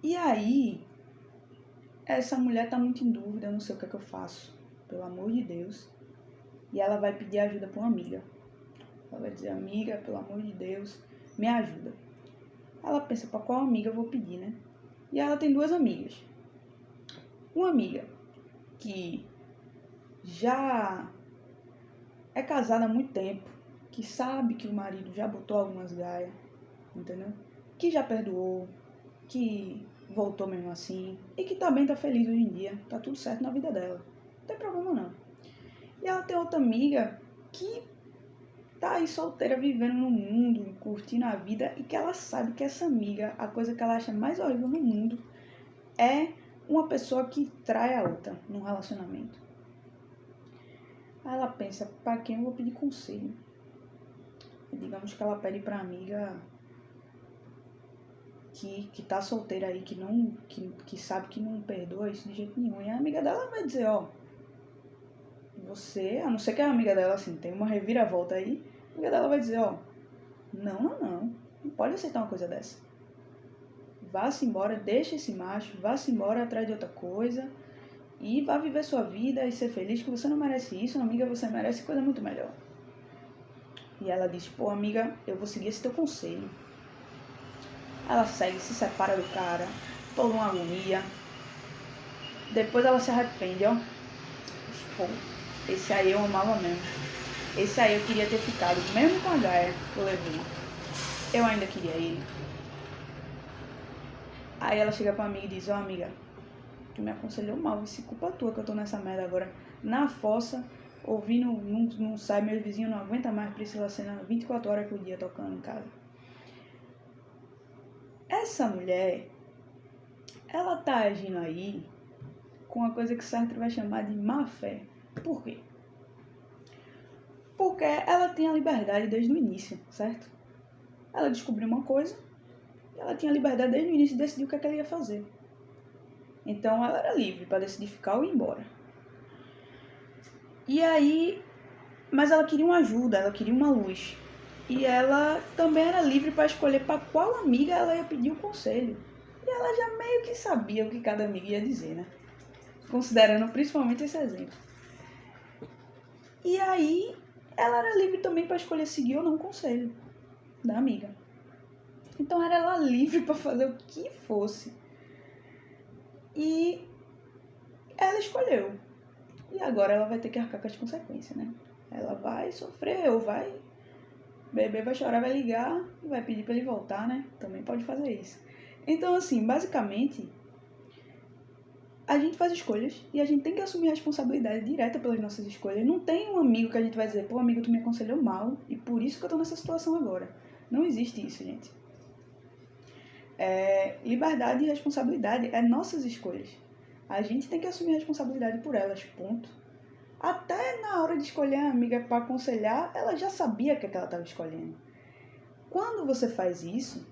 E aí, essa mulher tá muito em dúvida, eu não sei o que é que eu faço, pelo amor de Deus. E ela vai pedir ajuda pra uma amiga. Ela vai dizer, amiga, pelo amor de Deus, me ajuda. Ela pensa, pra qual amiga eu vou pedir, né? E ela tem duas amigas. Uma amiga que já é casada há muito tempo, que sabe que o marido já botou algumas gaias, entendeu? Que já perdoou, que voltou mesmo assim, e que também tá feliz hoje em dia, tá tudo certo na vida dela. Não tem problema não. E ela tem outra amiga que tá aí solteira, vivendo no mundo, curtindo a vida, e que ela sabe que essa amiga, a coisa que ela acha mais horrível no mundo é uma pessoa que trai a outra num relacionamento. Aí ela pensa, pra quem eu vou pedir conselho? E digamos que ela pede pra amiga que tá solteira aí, que sabe que não perdoa isso de jeito nenhum. E a amiga dela vai dizer, ó, você, a não ser que a amiga dela, assim, tem uma reviravolta aí, a amiga dela vai dizer, ó, não pode aceitar uma coisa dessa. Vá-se embora, deixa esse macho, vá-se embora atrás de outra coisa e vá viver sua vida e ser feliz, que você não merece isso, amiga, você merece coisa muito melhor. E ela diz, pô, amiga, eu vou seguir esse teu conselho. Ela segue, se separa do cara, toda uma agonia. Depois ela se arrepende, ó. Pô, esse aí eu amava mesmo. Esse aí eu queria ter ficado, mesmo com a Gaia que eu levei. Eu ainda queria ele. Aí ela chega pra amiga e diz, ó, amiga, tu me aconselhou mal, isso é culpa tua que eu tô nessa merda agora. Na fossa, ouvindo, não sai, meus vizinhos não aguentam mais Priscila Senna 24 horas por dia tocando em casa. Essa mulher, ela tá agindo aí com uma coisa que Sartre vai chamar de má fé. Por quê? Porque ela tem a liberdade desde o início, certo? Ela descobriu uma coisa e ela tinha a liberdade desde o início de decidir o que é que ela ia fazer. Então ela era livre para decidir ficar ou ir embora. E aí, mas ela queria uma ajuda, ela queria uma luz. E ela também era livre para escolher para qual amiga ela ia pedir o conselho. E ela já meio que sabia o que cada amiga ia dizer, né? Considerando principalmente esse exemplo. E aí, ela era livre também para escolher seguir ou não o conselho da amiga. Então era ela livre para fazer o que fosse. E ela escolheu. E agora ela vai ter que arcar com as consequências, né? Ela vai sofrer ou vai... Bebê vai chorar, vai ligar e vai pedir para ele voltar, né? Também pode fazer isso. Então, assim, basicamente, a gente faz escolhas e a gente tem que assumir a responsabilidade direta pelas nossas escolhas. Não tem um amigo que a gente vai dizer, pô, amigo, tu me aconselhou mal e por isso que eu tô nessa situação agora. Não existe isso, gente. Liberdade e responsabilidade é nossas escolhas. A gente tem que assumir a responsabilidade por elas, ponto. Até na hora de escolher a amiga para aconselhar, ela já sabia o que ela estava escolhendo. Quando você faz isso,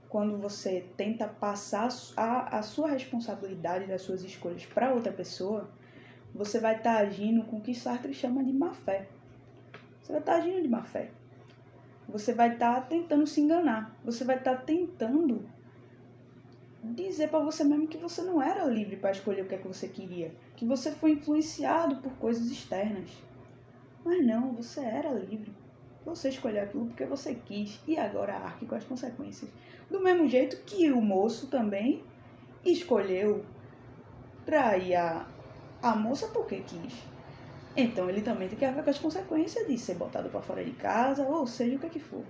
quando você tenta passar a sua responsabilidade das suas escolhas para outra pessoa, você vai estar agindo com o que Sartre chama de má fé. Você vai estar agindo de má fé. Você vai estar tentando se enganar. Você vai estar tentando dizer para você mesmo que você não era livre para escolher o que é que você queria, que você foi influenciado por coisas externas. Mas não, você era livre. Você escolheu aquilo porque você quis e agora arque com as consequências. Do mesmo jeito que o moço também escolheu trair a moça porque quis. Então ele também tem que arcar com as consequências de ser botado para fora de casa, ou seja, o que é que for.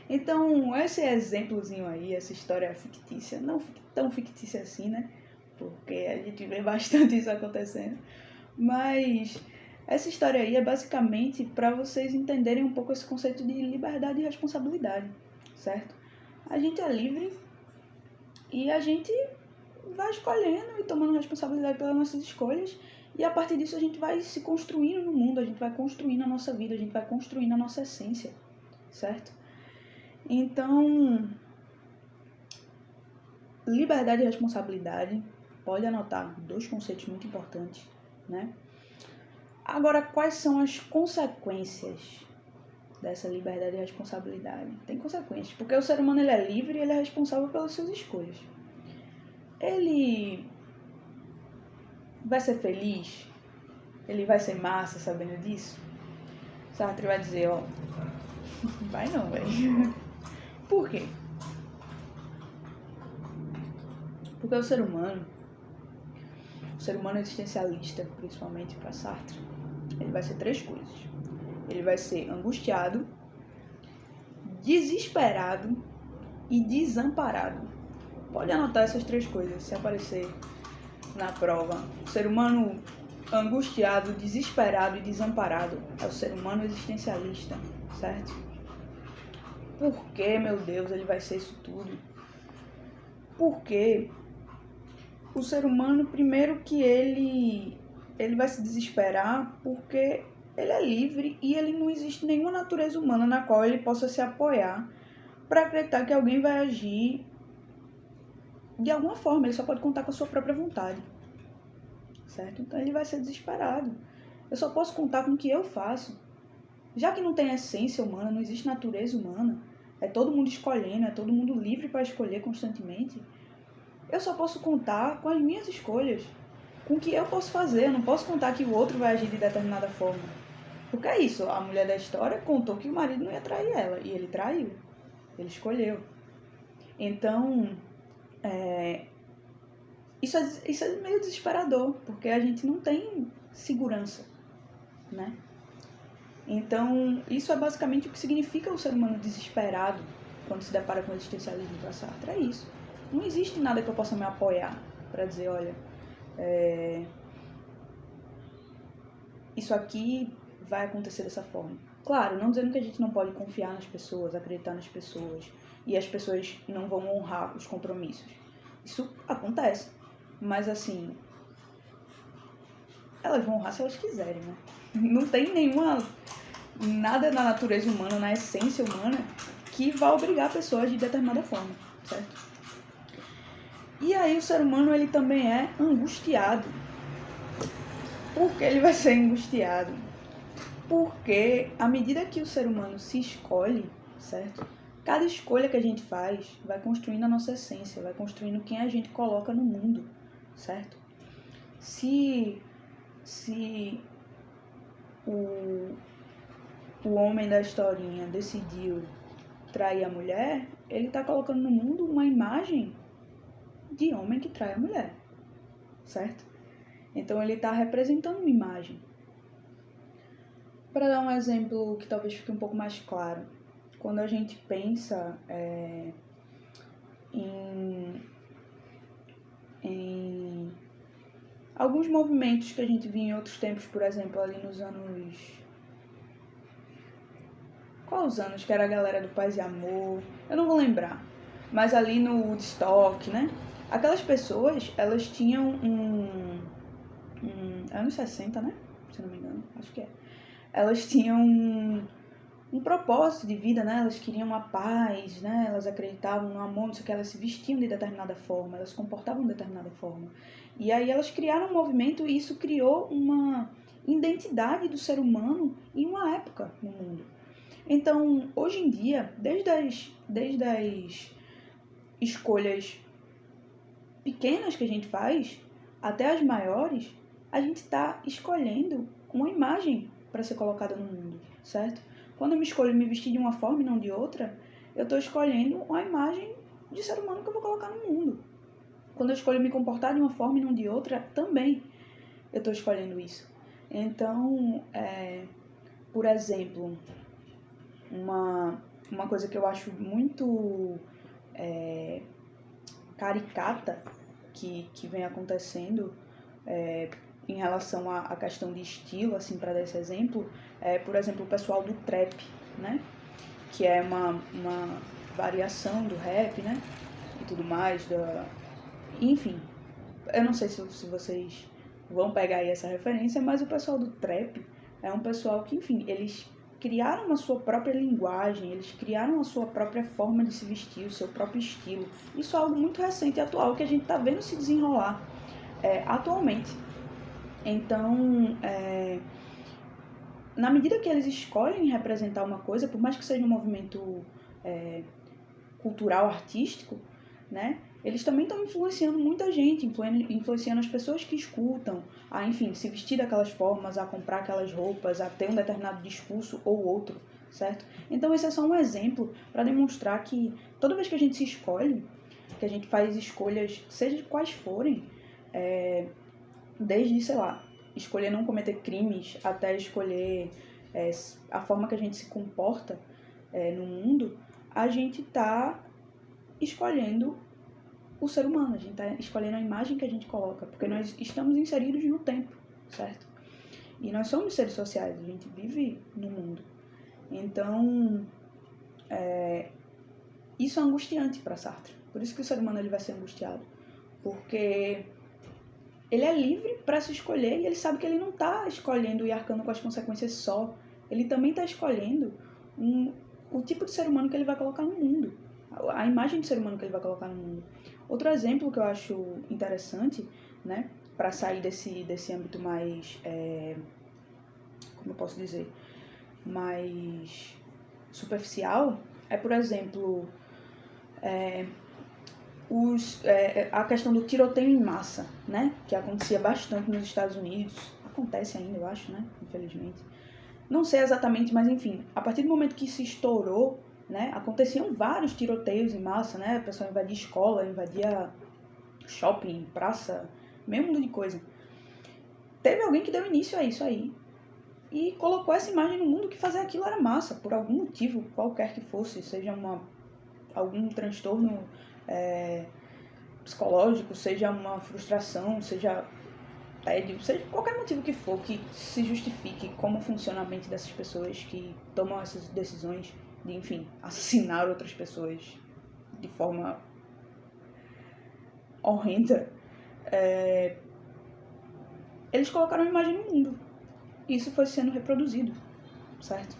Então, esse exemplozinho aí, essa história fictícia, não tão fictícia assim, né? Porque a gente vê bastante isso acontecendo. Mas essa história aí é basicamente para vocês entenderem um pouco esse conceito de liberdade e responsabilidade, certo? A gente é livre e a gente vai escolhendo e tomando responsabilidade pelas nossas escolhas, e a partir disso a gente vai se construindo no mundo, a gente vai construindo a nossa vida, a gente vai construindo a nossa essência, certo? Então, liberdade e responsabilidade, pode anotar, 2 conceitos muito importantes, né? Agora, quais são as consequências dessa liberdade e responsabilidade? Tem consequências, porque o ser humano ele é livre e ele é responsável pelas suas escolhas. Ele vai ser feliz? Ele vai ser massa sabendo disso? Sartre vai dizer, ó, vai não, velho. Por quê? Porque o ser humano existencialista, principalmente para Sartre, ele vai ser 3 coisas. Ele vai ser angustiado, desesperado e desamparado. Pode anotar essas 3 coisas, se aparecer na prova. O ser humano angustiado, desesperado e desamparado é o ser humano existencialista, certo? Por que, meu Deus, ele vai ser isso tudo? Porque o ser humano, primeiro que ele vai se desesperar porque ele é livre e ele não existe nenhuma natureza humana na qual ele possa se apoiar para acreditar que alguém vai agir de alguma forma. Ele só pode contar com a sua própria vontade, certo? Então ele vai ser desesperado. Eu só posso contar com o que eu faço. Já que não tem essência humana, não existe natureza humana, é todo mundo escolhendo, é todo mundo livre para escolher constantemente, eu só posso contar com as minhas escolhas, com o que eu posso fazer. Eu não posso contar que o outro vai agir de determinada forma. Porque é isso, a mulher da história contou que o marido não ia trair ela, e ele traiu, ele escolheu. Então, isso é meio desesperador, porque a gente não tem segurança, né? Então, isso é basicamente o que significa o ser humano desesperado quando se depara com o existencialismo para Sartre. É isso. Não existe nada que eu possa me apoiar para dizer, olha, isso aqui vai acontecer dessa forma. Claro, não dizendo que a gente não pode confiar nas pessoas, acreditar nas pessoas, e as pessoas não vão honrar os compromissos. Isso acontece. Mas, assim, elas vão honrar se elas quiserem, né? Não tem nada na natureza humana, na essência humana, que vai obrigar a pessoa de determinada forma, certo? E aí o ser humano, ele também é angustiado. Por que ele vai ser angustiado? Porque à medida que o ser humano se escolhe, certo? Cada escolha que a gente faz vai construindo a nossa essência, vai construindo quem a gente coloca no mundo, certo? Se o homem da historinha decidiu trair a mulher, ele está colocando no mundo uma imagem de homem que trai a mulher, certo? Então ele está representando uma imagem. Para dar um exemplo que talvez fique um pouco mais claro, quando a gente pensa em alguns movimentos que a gente via em outros tempos, por exemplo, ali nos anos... Qual os anos que era a galera do Paz e Amor? Eu não vou lembrar. Mas ali no Woodstock, né? Aquelas pessoas, elas tinham anos 60, né? Se não me engano, acho que é. Elas tinham um propósito de vida, né? Elas queriam a paz, né? Elas acreditavam no amor, não sei o que, elas se vestiam de determinada forma, elas se comportavam de determinada forma. E aí elas criaram um movimento e isso criou uma identidade do ser humano em uma época no mundo. Então, hoje em dia, desde as escolhas pequenas que a gente faz, até as maiores, a gente está escolhendo uma imagem para ser colocada no mundo, certo? Quando eu me escolho me vestir de uma forma e não de outra, eu estou escolhendo uma imagem de ser humano que eu vou colocar no mundo. Quando eu escolho me comportar de uma forma e não de outra, também eu estou escolhendo isso. Então, por exemplo, uma coisa que eu acho muito caricata que vem acontecendo em relação à questão de estilo, assim, para dar esse exemplo, por exemplo, o pessoal do trap, né? Que é uma variação do rap, né? E tudo mais, enfim, eu não sei se vocês vão pegar aí essa referência, mas o pessoal do trap é um pessoal que, enfim, eles criaram a sua própria linguagem, eles criaram a sua própria forma de se vestir, o seu próprio estilo. Isso é algo muito recente e atual que a gente está vendo se desenrolar atualmente. Então, na medida que eles escolhem representar uma coisa, por mais que seja um movimento cultural, artístico, né, eles também estão influenciando muita gente, influenciando as pessoas que escutam, a, enfim, se vestir daquelas formas, a comprar aquelas roupas, a ter um determinado discurso ou outro, certo? Então esse é só um exemplo para demonstrar que toda vez que a gente se escolhe, que a gente faz escolhas, seja quais forem, desde, sei lá, escolher não cometer crimes, até escolher a forma que a gente se comporta no mundo, a gente está escolhendo o ser humano, a gente está escolhendo a imagem que a gente coloca, porque nós estamos inseridos no tempo, certo? E nós somos seres sociais, a gente vive no mundo. Então, isso é angustiante para Sartre. Por isso que o ser humano ele vai ser angustiado. Porque ele é livre para se escolher e ele sabe que ele não está escolhendo e arcando com as consequências só. Ele também está escolhendo o tipo de ser humano que ele vai colocar no mundo. A imagem de ser humano que ele vai colocar no mundo. Outro exemplo que eu acho interessante, né, para sair desse âmbito mais, como eu posso dizer, mais superficial, por exemplo, a questão do tiroteio em massa, né, que acontecia bastante nos Estados Unidos, acontece ainda, eu acho, né, infelizmente. Não sei exatamente, mas enfim, a partir do momento que se estourou, né, aconteciam vários tiroteios em massa, né, a pessoa invadia escola, invadia shopping, praça, meio mundo de coisa. Teve alguém que deu início a isso aí e colocou essa imagem no mundo que fazer aquilo era massa, por algum motivo, qualquer que fosse, seja algum transtorno psicológico, seja uma frustração, seja tédio, seja qualquer motivo que for que se justifique como funciona a mente dessas pessoas que tomam essas decisões de, enfim, assassinar outras pessoas de forma horrenda. Eles colocaram uma imagem no mundo. Isso foi sendo reproduzido, certo?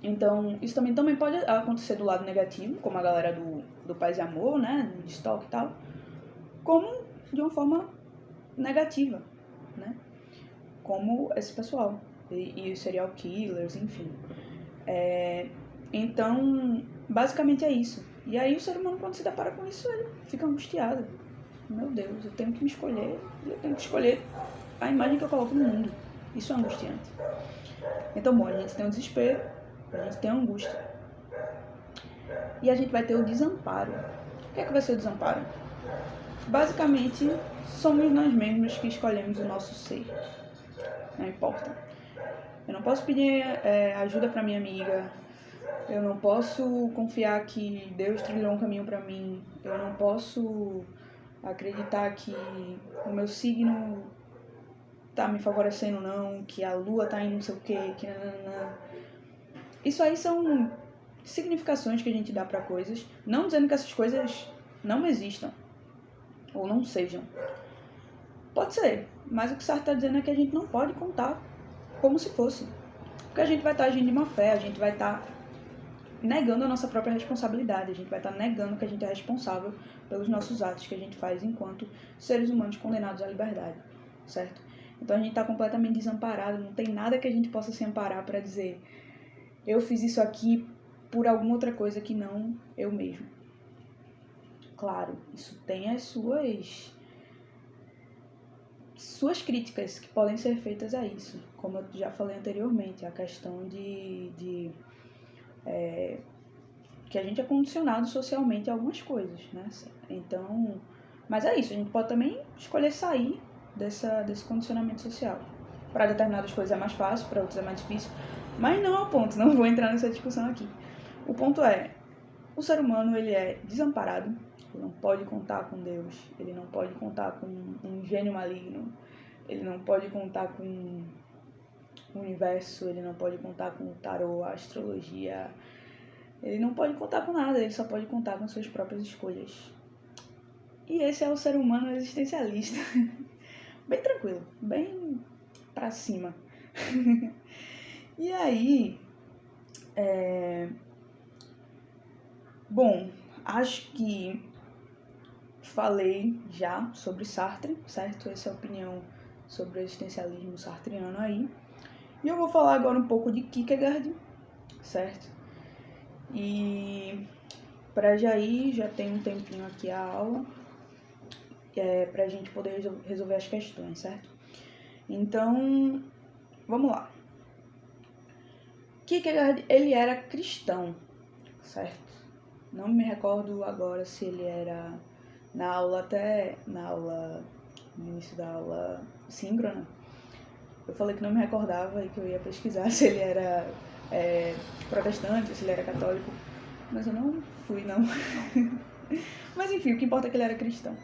Então, isso também pode acontecer do lado negativo, como a galera do Paz e Amor, né, de estoque e tal, como de uma forma negativa, né, como esse pessoal, e os serial killers, enfim. Então, basicamente é isso. E aí o ser humano, quando se depara com isso, ele fica angustiado. Meu Deus, eu tenho que me escolher, e eu tenho que escolher a imagem que eu coloco no mundo. Isso é angustiante. Então, bom, a gente tem o desespero, a gente tem a angústia. E a gente vai ter o desamparo. O que é que vai ser o desamparo? Basicamente, somos nós mesmos que escolhemos o nosso ser. Não importa. Eu não posso pedir ajuda para minha amiga. Eu não posso confiar que Deus trilhou um caminho para mim. Eu não posso acreditar que o meu signo tá me favorecendo não, que a lua tá em não sei o quê, que nananã. Isso aí são significações que a gente dá para coisas, não dizendo que essas coisas não existam ou não sejam. Pode ser, mas o que o Sartre está dizendo é que a gente não pode contar como se fosse. Porque a gente vai estar agindo de má fé, a gente vai estar negando a nossa própria responsabilidade, a gente vai estar negando que a gente é responsável pelos nossos atos que a gente faz enquanto seres humanos condenados à liberdade, certo? Então a gente está completamente desamparado, não tem nada que a gente possa se amparar para dizer eu fiz isso aqui por alguma outra coisa que não eu mesmo. Claro, isso tem as suas críticas que podem ser feitas a isso, como eu já falei anteriormente, a questão de que a gente é condicionado socialmente a algumas coisas, né? Então, mas é isso, a gente pode também escolher sair desse condicionamento social. Para determinadas coisas é mais fácil, para outras é mais difícil, mas não é o ponto, não vou entrar nessa discussão aqui. O ponto é, o ser humano ele é desamparado, ele não pode contar com Deus, ele não pode contar com um gênio maligno, ele não pode contar com o universo, ele não pode contar com o tarô, a astrologia, ele não pode contar com nada, ele só pode contar com suas próprias escolhas. E esse é o ser humano existencialista. Bem tranquilo, bem pra cima. E aí, bom, acho que falei já sobre Sartre, certo? Essa é a opinião sobre o existencialismo sartreano aí. E eu vou falar agora um pouco de Kierkegaard, certo? E pra já ir, já tem um tempinho aqui a aula, pra gente poder resolver as questões, certo? Então, vamos lá. Kierkegaard, ele era cristão, certo? Não me recordo agora se ele era no início da aula síncrona, eu falei que não me recordava e que eu ia pesquisar se ele era protestante, se ele era católico, mas eu não fui, não. Mas enfim, o que importa é que ele era cristão.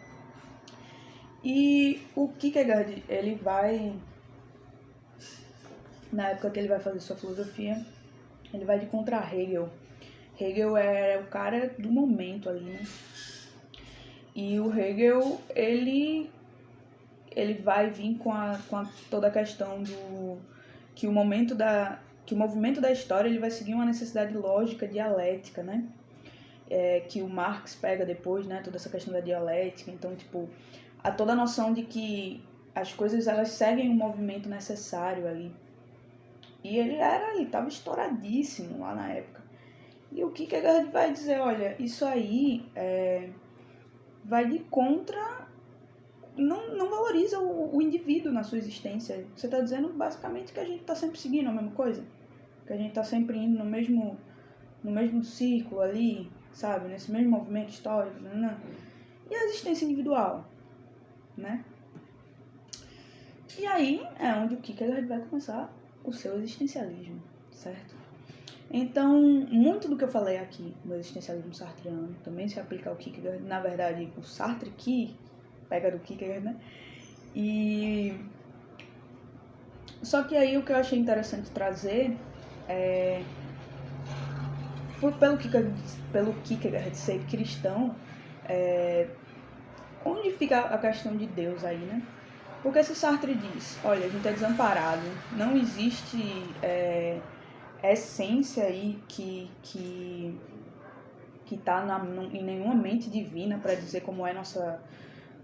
E o Kierkegaard, ele vai, na época que ele vai fazer sua filosofia, ele vai de contra Hegel. Hegel era o cara do momento ali, né? E o Hegel, ele vai vir com toda a questão do que o movimento da história ele vai seguir uma necessidade lógica dialética, né? Que o Marx pega depois, né? Toda essa questão da dialética. Então, tipo, há toda a noção de que as coisas elas seguem um movimento necessário ali. E ele estava estouradíssimo lá na época. E o Kierkegaard vai dizer, olha, isso aí vai de contra... Não valoriza o indivíduo na sua existência. Você está dizendo basicamente que a gente está sempre seguindo a mesma coisa. Que a gente está sempre indo no mesmo círculo ali, sabe? Nesse mesmo movimento histórico. Né? E a existência individual, né? E aí é onde o Kierkegaard vai começar o seu existencialismo, certo? Então, muito do que eu falei aqui no existencialismo sartreano também se aplica ao Kierkegaard. Na verdade, o Sartre que pega do Kierkegaard, né? E só que aí o que eu achei interessante trazer é pelo Kierkegaard ser cristão, onde fica a questão de Deus aí, né? Porque se Sartre diz, olha, a gente é desamparado, não existe essência aí que tá em nenhuma mente divina para dizer como é nossa,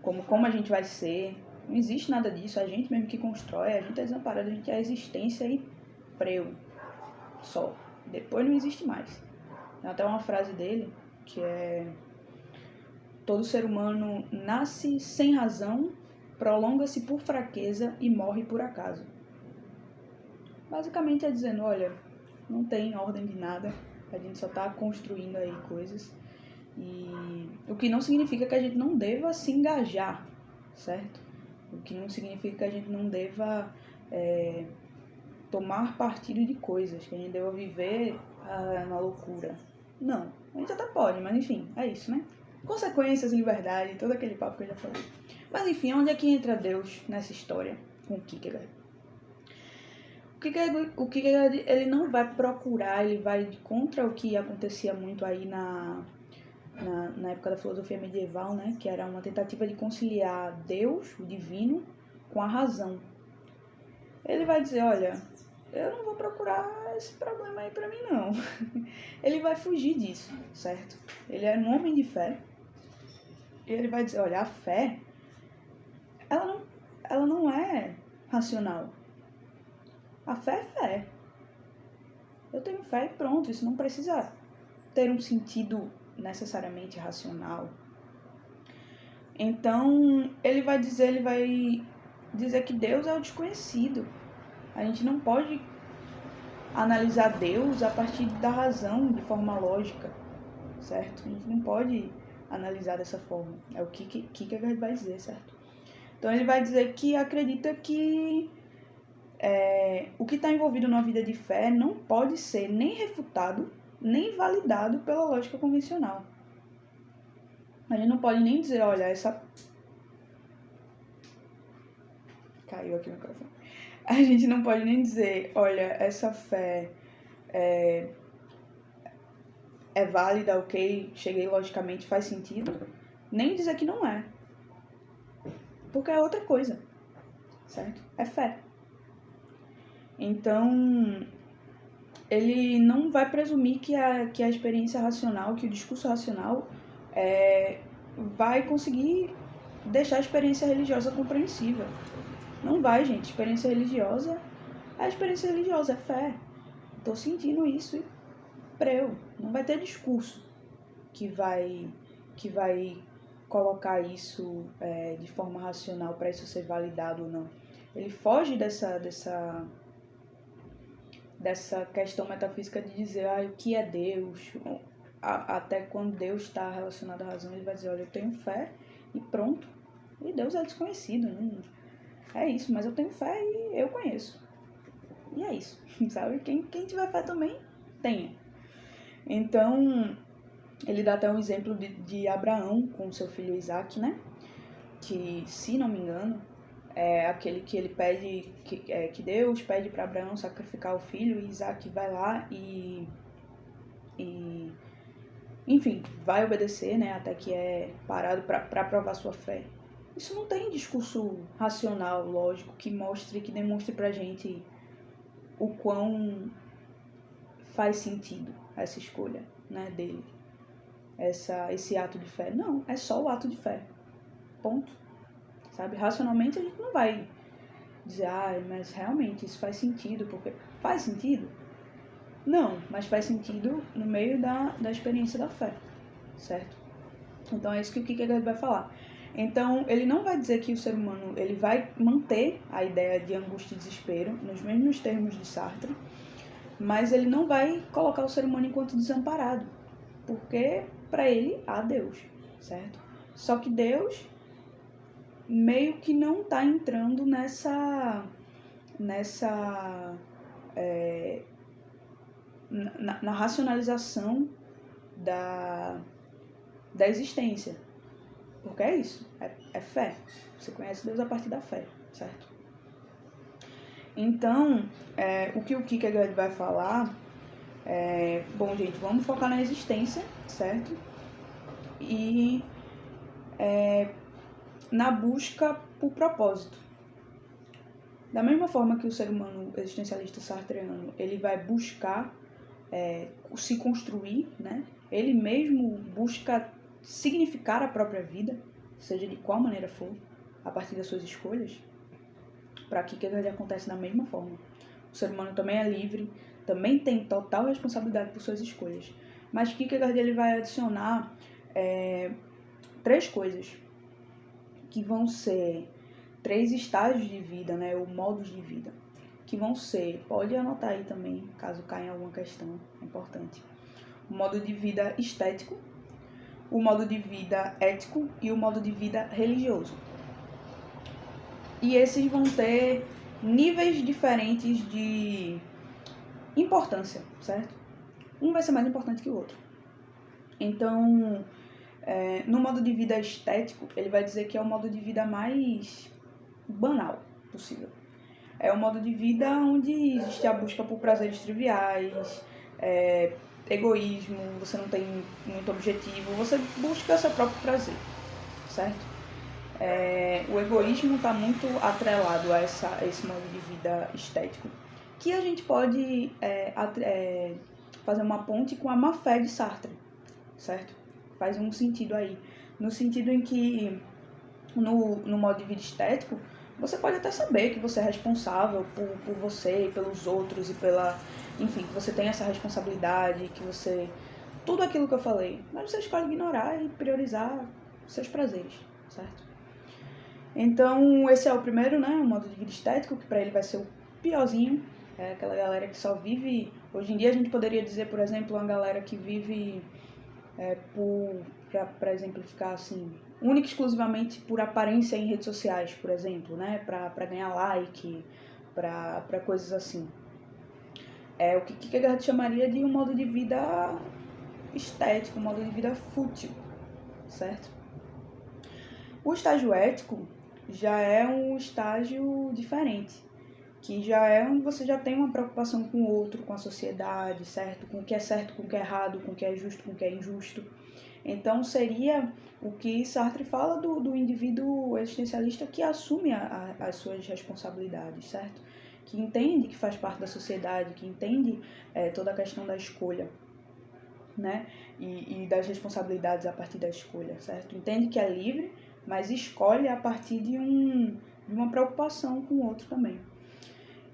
como a gente vai ser. Não existe nada disso, a gente mesmo que constrói, a gente é desamparado, a gente é a existência e preu, só. Depois não existe mais. Tem até uma frase dele, que é: todo ser humano nasce sem razão, prolonga-se por fraqueza e morre por acaso. Basicamente é dizendo, olha, não tem ordem de nada, a gente só está construindo aí coisas. E o que não significa que a gente não deva se engajar, certo? O que não significa que a gente não deva tomar partido de coisas, que a gente deva viver na loucura. Não, a gente até pode, mas enfim, é isso, né? Consequências, liberdade, todo aquele papo que eu já falei. Mas enfim, onde é que entra Deus nessa história com o Kierkegaard? O Kierkegaard, ele não vai procurar, ele vai contra o que acontecia muito aí na época da filosofia medieval, né? Que era uma tentativa de conciliar Deus, o divino, com a razão. Ele vai dizer, olha, eu não vou procurar esse problema aí pra mim, não. Ele vai fugir disso, certo? Ele é um homem de fé. E ele vai dizer, olha, a fé, ela não é racional. A fé é fé. Eu tenho fé e pronto, isso não precisa ter um sentido necessariamente racional. Então, ele vai dizer que Deus é o desconhecido. A gente não pode analisar Deus a partir da razão, de forma lógica, certo? A gente não pode analisar dessa forma. É o que Kierkegaard vai dizer, certo? Então, ele vai dizer que acredita que o que está envolvido na vida de fé não pode ser nem refutado, nem validado pela lógica convencional. A gente não pode nem dizer, olha, essa... Caiu aqui o microfone. A gente não pode nem dizer, olha, essa fé é válida, ok, cheguei logicamente, faz sentido. Nem dizer que não é. Porque é outra coisa, certo? É fé. Então, ele não vai presumir que a experiência racional, que o discurso racional vai conseguir deixar a experiência religiosa compreensível. Não vai, gente. Experiência religiosa é fé. Tô sentindo isso e preu. Não vai ter discurso que vai colocar isso de forma racional para isso ser validado ou não. Ele foge dessa questão metafísica de dizer o que é Deus. Até quando Deus está relacionado à razão, ele vai dizer, olha, eu tenho fé e pronto. E Deus é desconhecido, não é isso, mas eu tenho fé e eu conheço. E é isso, sabe? Quem tiver fé também, tenha. Então, ele dá até um exemplo de Abraão com seu filho Isaac, né? Que, se não me engano, é aquele que ele pede, que Deus pede para Abraão sacrificar o filho, e Isaac vai lá e enfim, vai obedecer, né? Até que é parado para provar sua fé. Isso não tem discurso racional, lógico, que demonstre pra gente o quão faz sentido essa escolha, né, dele. Esse ato de fé. Não, é só o ato de fé. Ponto. Sabe? Racionalmente a gente não vai dizer, mas realmente isso faz sentido, porque faz sentido? Não, mas faz sentido no meio da experiência da fé, certo? Então é isso que o Kierkegaard vai falar. Então, ele não vai dizer que o ser humano, ele vai manter a ideia de angústia e desespero nos mesmos termos de Sartre, mas ele não vai colocar o ser humano enquanto desamparado, porque para ele há Deus, certo? Só que Deus meio que não está entrando na racionalização da existência. Porque é isso, é fé. Você conhece Deus a partir da fé, certo? Então, o que o Kierkegaard vai falar bom, gente, vamos focar na existência, certo? E na busca por propósito. Da mesma forma que o ser humano existencialista sartreano, ele vai buscar se construir, né? Ele mesmo busca significar a própria vida, seja de qual maneira for, a partir das suas escolhas. Para Kierkegaard acontece da mesma forma. O ser humano também é livre, também tem total responsabilidade por suas escolhas. Mas Kierkegaard ele vai adicionar 3 coisas, que vão ser 3 estágios de vida, né, ou modos de vida, que vão ser, pode anotar aí também, caso caia em alguma questão, é importante. O modo de vida estético, o modo de vida ético e o modo de vida religioso. E esses vão ter níveis diferentes de importância, certo? Um vai ser mais importante que o outro. Então, no modo de vida estético, ele vai dizer que é o modo de vida mais banal possível. É um modo de vida onde existe a busca por prazeres triviais, egoísmo, você não tem muito objetivo, você busca seu próprio prazer, certo? O egoísmo está muito atrelado a esse modo de vida estético, que a gente pode fazer uma ponte com a má-fé de Sartre, certo? Faz um sentido aí, no sentido em que no modo de vida estético, você pode até saber que você é responsável por você e pelos outros e enfim, que você tem essa responsabilidade, que você... Tudo aquilo que eu falei, mas você escolhe ignorar e priorizar seus prazeres, certo? Então, esse é o primeiro, né, o modo de vida estético, que para ele vai ser o piorzinho, é aquela galera que só vive... Hoje em dia a gente poderia dizer, por exemplo, uma galera que vive para exemplificar assim, única e exclusivamente por aparência em redes sociais, por exemplo, né, para ganhar like, para coisas assim. é o que Kierkegaard chamaria de um modo de vida estético, um modo de vida fútil, certo? O estágio ético já é um estágio diferente, que já é onde você já tem uma preocupação com o outro, com a sociedade, certo? Com o que é certo, com o que é errado, com o que é justo, com o que é injusto. Então seria o que Sartre fala do indivíduo existencialista que assume as suas responsabilidades, certo? Que entende que faz parte da sociedade, que entende toda a questão da escolha, né? E das responsabilidades a partir da escolha, certo? Entende que é livre, mas escolhe a partir de uma preocupação com o outro também.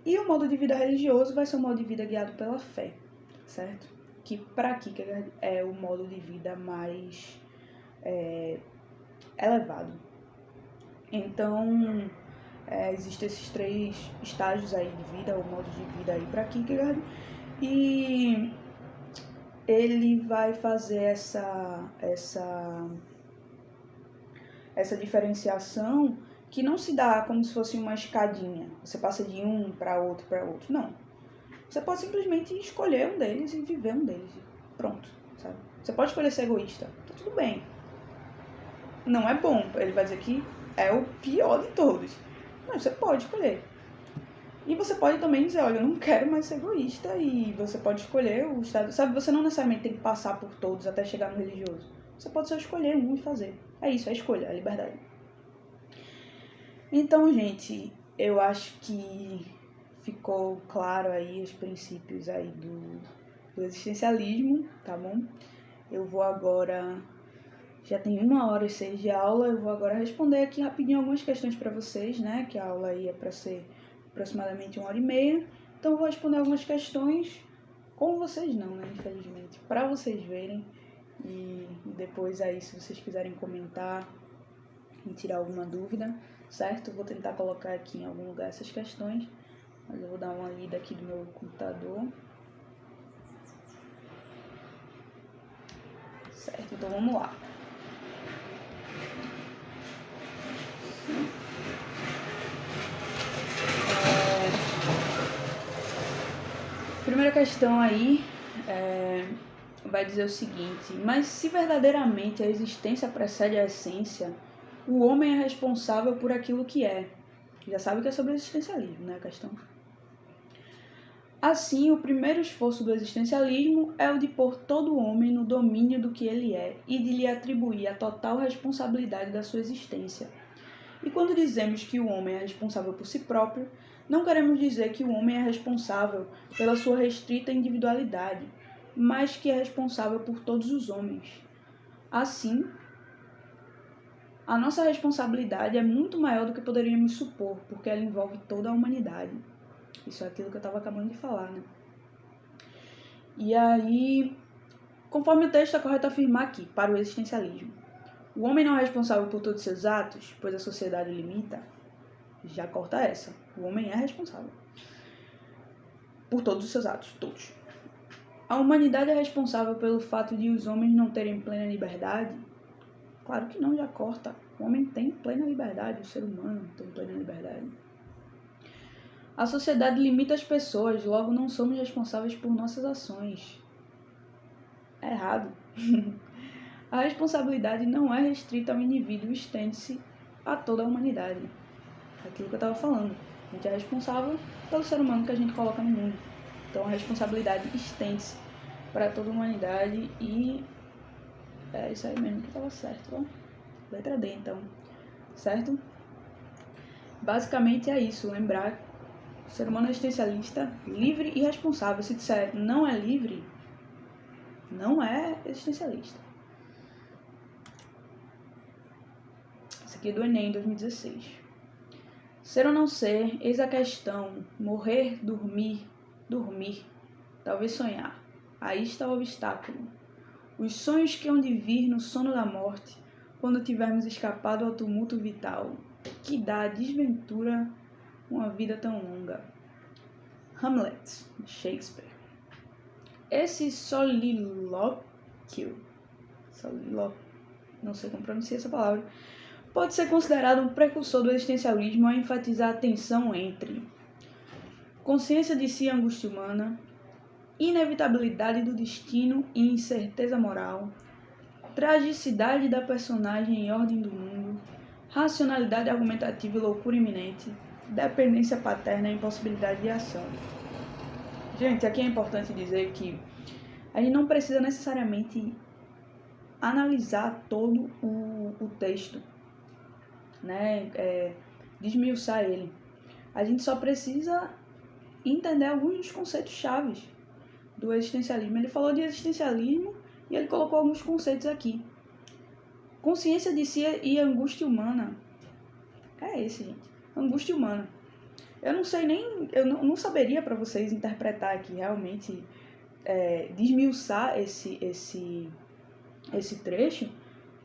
E o modo de vida religioso vai ser um modo de vida guiado pela fé, certo? Que para Kierkegaard é o modo de vida mais elevado. Então, existem esses 3 estágios aí de vida, o modo de vida aí para Kierkegaard, e ele vai fazer essa diferenciação que não se dá como se fosse uma escadinha, você passa de um para outro, não. Você pode simplesmente escolher um deles e viver um deles. Pronto, sabe? Você pode escolher ser egoísta. Tá tudo bem. Não é bom. Ele vai dizer que é o pior de todos. Mas você pode escolher. E você pode também dizer, olha, eu não quero mais ser egoísta. E você pode escolher o estado. Sabe, você não necessariamente tem que passar por todos até chegar no religioso. Você pode só escolher um e fazer. É isso, é a escolha, é a liberdade. Então, gente, eu acho que ficou claro aí os princípios aí do existencialismo, tá bom? Eu vou agora, já tem 1h06 de aula, eu vou agora responder aqui rapidinho algumas questões para vocês, né? Que a aula aí é para ser aproximadamente 1h30. Então eu vou responder algumas questões com vocês não, né? Infelizmente, para vocês verem. E depois aí, se vocês quiserem comentar e tirar alguma dúvida, certo? Eu vou tentar colocar aqui em algum lugar essas questões. Mas eu vou dar uma lida aqui do meu computador. Certo, então vamos lá. Primeira questão aí vai dizer o seguinte: mas se verdadeiramente a existência precede a essência, o homem é responsável por aquilo que é. Já sabe que é sobre existencialismo, né, a questão? Assim, o primeiro esforço do existencialismo é o de pôr todo o homem no domínio do que ele é e de lhe atribuir a total responsabilidade da sua existência. E quando dizemos que o homem é responsável por si próprio, não queremos dizer que o homem é responsável pela sua restrita individualidade, mas que é responsável por todos os homens. Assim, a nossa responsabilidade é muito maior do que poderíamos supor, porque ela envolve toda a humanidade. Isso é aquilo que eu estava acabando de falar, né? E aí, conforme o texto é correto afirmar aqui, para o existencialismo, o homem não é responsável por todos os seus atos, pois a sociedade o limita. Já corta essa. O homem é responsável por todos os seus atos, todos. A humanidade é responsável pelo fato de os homens não terem plena liberdade? Claro que não, já corta. O homem tem plena liberdade, o ser humano tem plena liberdade. A sociedade limita as pessoas, logo não somos responsáveis por nossas ações. É errado. A responsabilidade não é restrita ao indivíduo, estende-se a toda a humanidade. Aquilo que eu estava falando. A gente é responsável pelo ser humano que a gente coloca no mundo. Então a responsabilidade estende-se para toda a humanidade e é isso aí mesmo que estava certo. Ó. Letra D, então. Certo? Basicamente é isso. Lembrar que o ser humano é existencialista, livre e responsável. Se disser não é livre, não é existencialista. Isso aqui é do Enem 2016. Ser ou não ser, eis a questão. Morrer, dormir, talvez sonhar. Aí está o obstáculo. Os sonhos que hão de vir no sono da morte, quando tivermos escapado ao tumulto vital, que dá à desventura uma vida tão longa. Hamlet, Shakespeare. Esse solilóquio, não sei como pronunciar essa palavra, pode ser considerado um precursor do existencialismo ao enfatizar a tensão entre consciência de si e angústia humana, inevitabilidade do destino e incerteza moral, tragicidade da personagem e ordem do mundo, racionalidade argumentativa e loucura iminente, dependência paterna e impossibilidade de ação. Gente, aqui é importante dizer que a gente não precisa necessariamente analisar todo o texto, né? Desmiuçar ele. A gente só precisa entender alguns dos conceitos chaves do existencialismo. Ele falou de existencialismo e ele colocou alguns conceitos aqui. Consciência de si e angústia humana. É esse, gente. Angústia humana. Eu não sei nem... Eu não saberia para vocês interpretar aqui, realmente, desmiuçar esse trecho,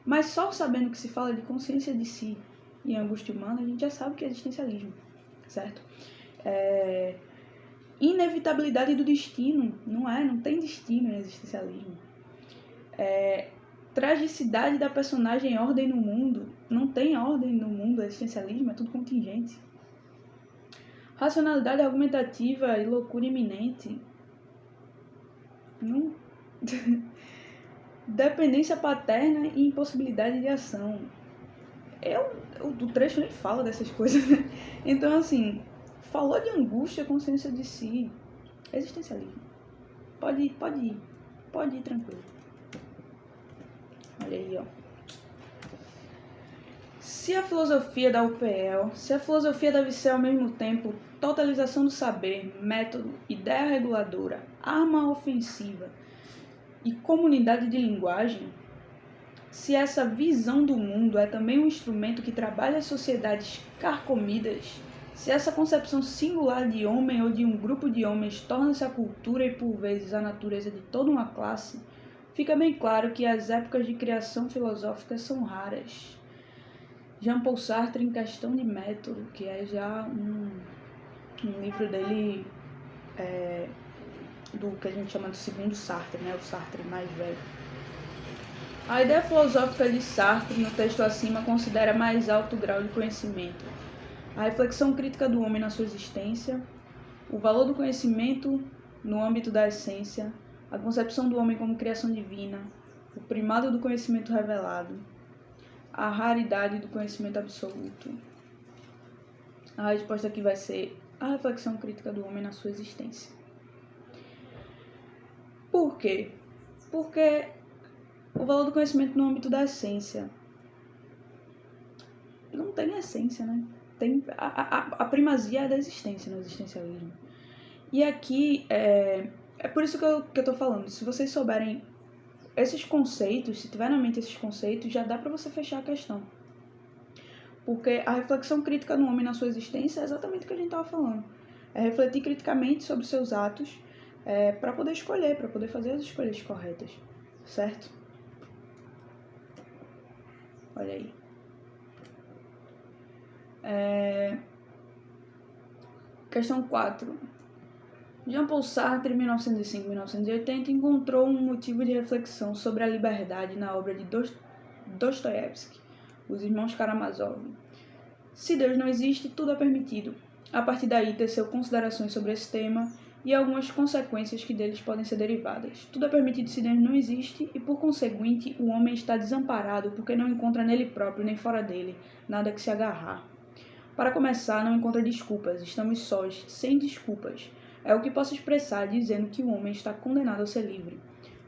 mas só sabendo que se fala de consciência de si e angústia humana, a gente já sabe que é existencialismo, certo? Inevitabilidade do destino, não tem destino em existencialismo. Tragicidade da personagem, ordem no mundo, não tem ordem no mundo, existencialismo é tudo contingente. Racionalidade argumentativa e loucura iminente, não... Dependência paterna e impossibilidade de ação. O trecho nem fala dessas coisas, né? Então, assim, falou de angústia, consciência de si, existencialismo. Pode ir tranquilo. Olha aí, ó. Se a filosofia da UPL, se a filosofia deve ser ao mesmo tempo totalização do saber, método, ideia reguladora, arma ofensiva e comunidade de linguagem, se essa visão do mundo é também um instrumento que trabalha as sociedades carcomidas, se essa concepção singular de homem ou de um grupo de homens torna-se a cultura e por vezes a natureza de toda uma classe, fica bem claro que as épocas de criação filosófica são raras. Jean-Paul Sartre, em Questão de Método, que é já um livro dele, do que a gente chama de segundo Sartre, né? O Sartre mais velho. A ideia filosófica de Sartre, no texto acima, considera mais alto grau de conhecimento, a reflexão crítica do homem na sua existência, o valor do conhecimento no âmbito da essência, a concepção do homem como criação divina, o primado do conhecimento revelado, a raridade do conhecimento absoluto. A resposta aqui vai ser a reflexão crítica do homem na sua existência. Por quê? Porque o valor do conhecimento no âmbito da essência não tem essência, né? Tem a primazia é da existência no existencialismo. E aqui, é por isso que eu tô falando, se vocês souberem esses conceitos, se tiver na mente esses conceitos, já dá para você fechar a questão. Porque a reflexão crítica no homem na sua existência é exatamente o que a gente estava falando. É refletir criticamente sobre os seus atos para poder escolher, para poder fazer as escolhas corretas, certo? Olha aí. Questão 4. Jean-Paul Sartre, 1905-1980, encontrou um motivo de reflexão sobre a liberdade na obra de Dostoiévski, Os Irmãos Karamazov. Se Deus não existe, tudo é permitido. A partir daí, teceu considerações sobre esse tema e algumas consequências que deles podem ser derivadas. Tudo é permitido se Deus não existe e, por conseguinte, o homem está desamparado porque não encontra nele próprio nem fora dele nada que se agarrar. Para começar, não encontra desculpas, estamos sós, sem desculpas. É o que posso expressar dizendo que o homem está condenado a ser livre.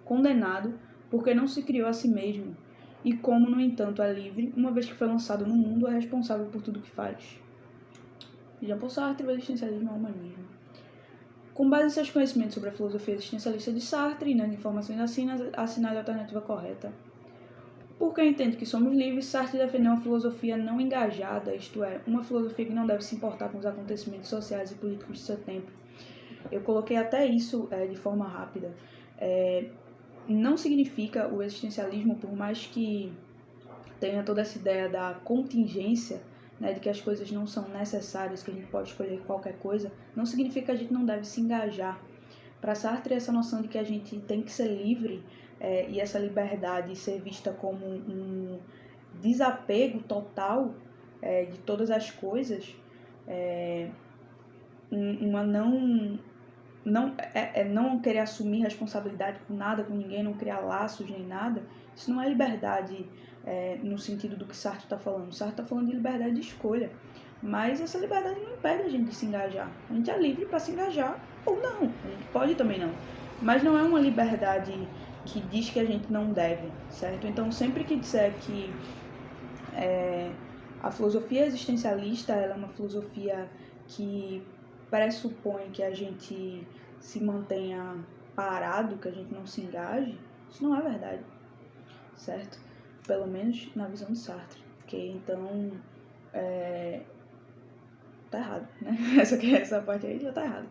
Condenado porque não se criou a si mesmo, e como, no entanto, é livre, uma vez que foi lançado no mundo, é responsável por tudo que faz. Jean-Paul Sartre, o existencialismo ao humanismo. Com base em seus conhecimentos sobre a filosofia existencialista de Sartre e nas informações assinale a alternativa correta. Porque entendo que somos livres, Sartre defendeu uma filosofia não engajada, isto é, uma filosofia que não deve se importar com os acontecimentos sociais e políticos de seu tempo. Eu coloquei até isso de forma rápida. Não significa o existencialismo, por mais que tenha toda essa ideia da contingência, né, de que as coisas não são necessárias, que a gente pode escolher qualquer coisa, não significa que a gente não deve se engajar. Para Sartre, essa noção de que a gente tem que ser livre e essa liberdade ser vista como um desapego total de todas as coisas, uma não não querer assumir responsabilidade com nada, com ninguém, não criar laços nem nada. Isso não é liberdade no sentido do que Sartre está falando. Sartre está falando de liberdade de escolha. Mas essa liberdade não impede a gente de se engajar. A gente é livre para se engajar ou não. A gente pode também não. Mas não é uma liberdade que diz que a gente não deve, certo? Então, sempre que disser que a filosofia existencialista ela é uma filosofia que pressupõe que a gente se mantenha parado, que a gente não se engaje, isso não é verdade, certo? Pelo menos na visão de Sartre. Okay? Então, tá errado, né? Essa parte aí já tá errada.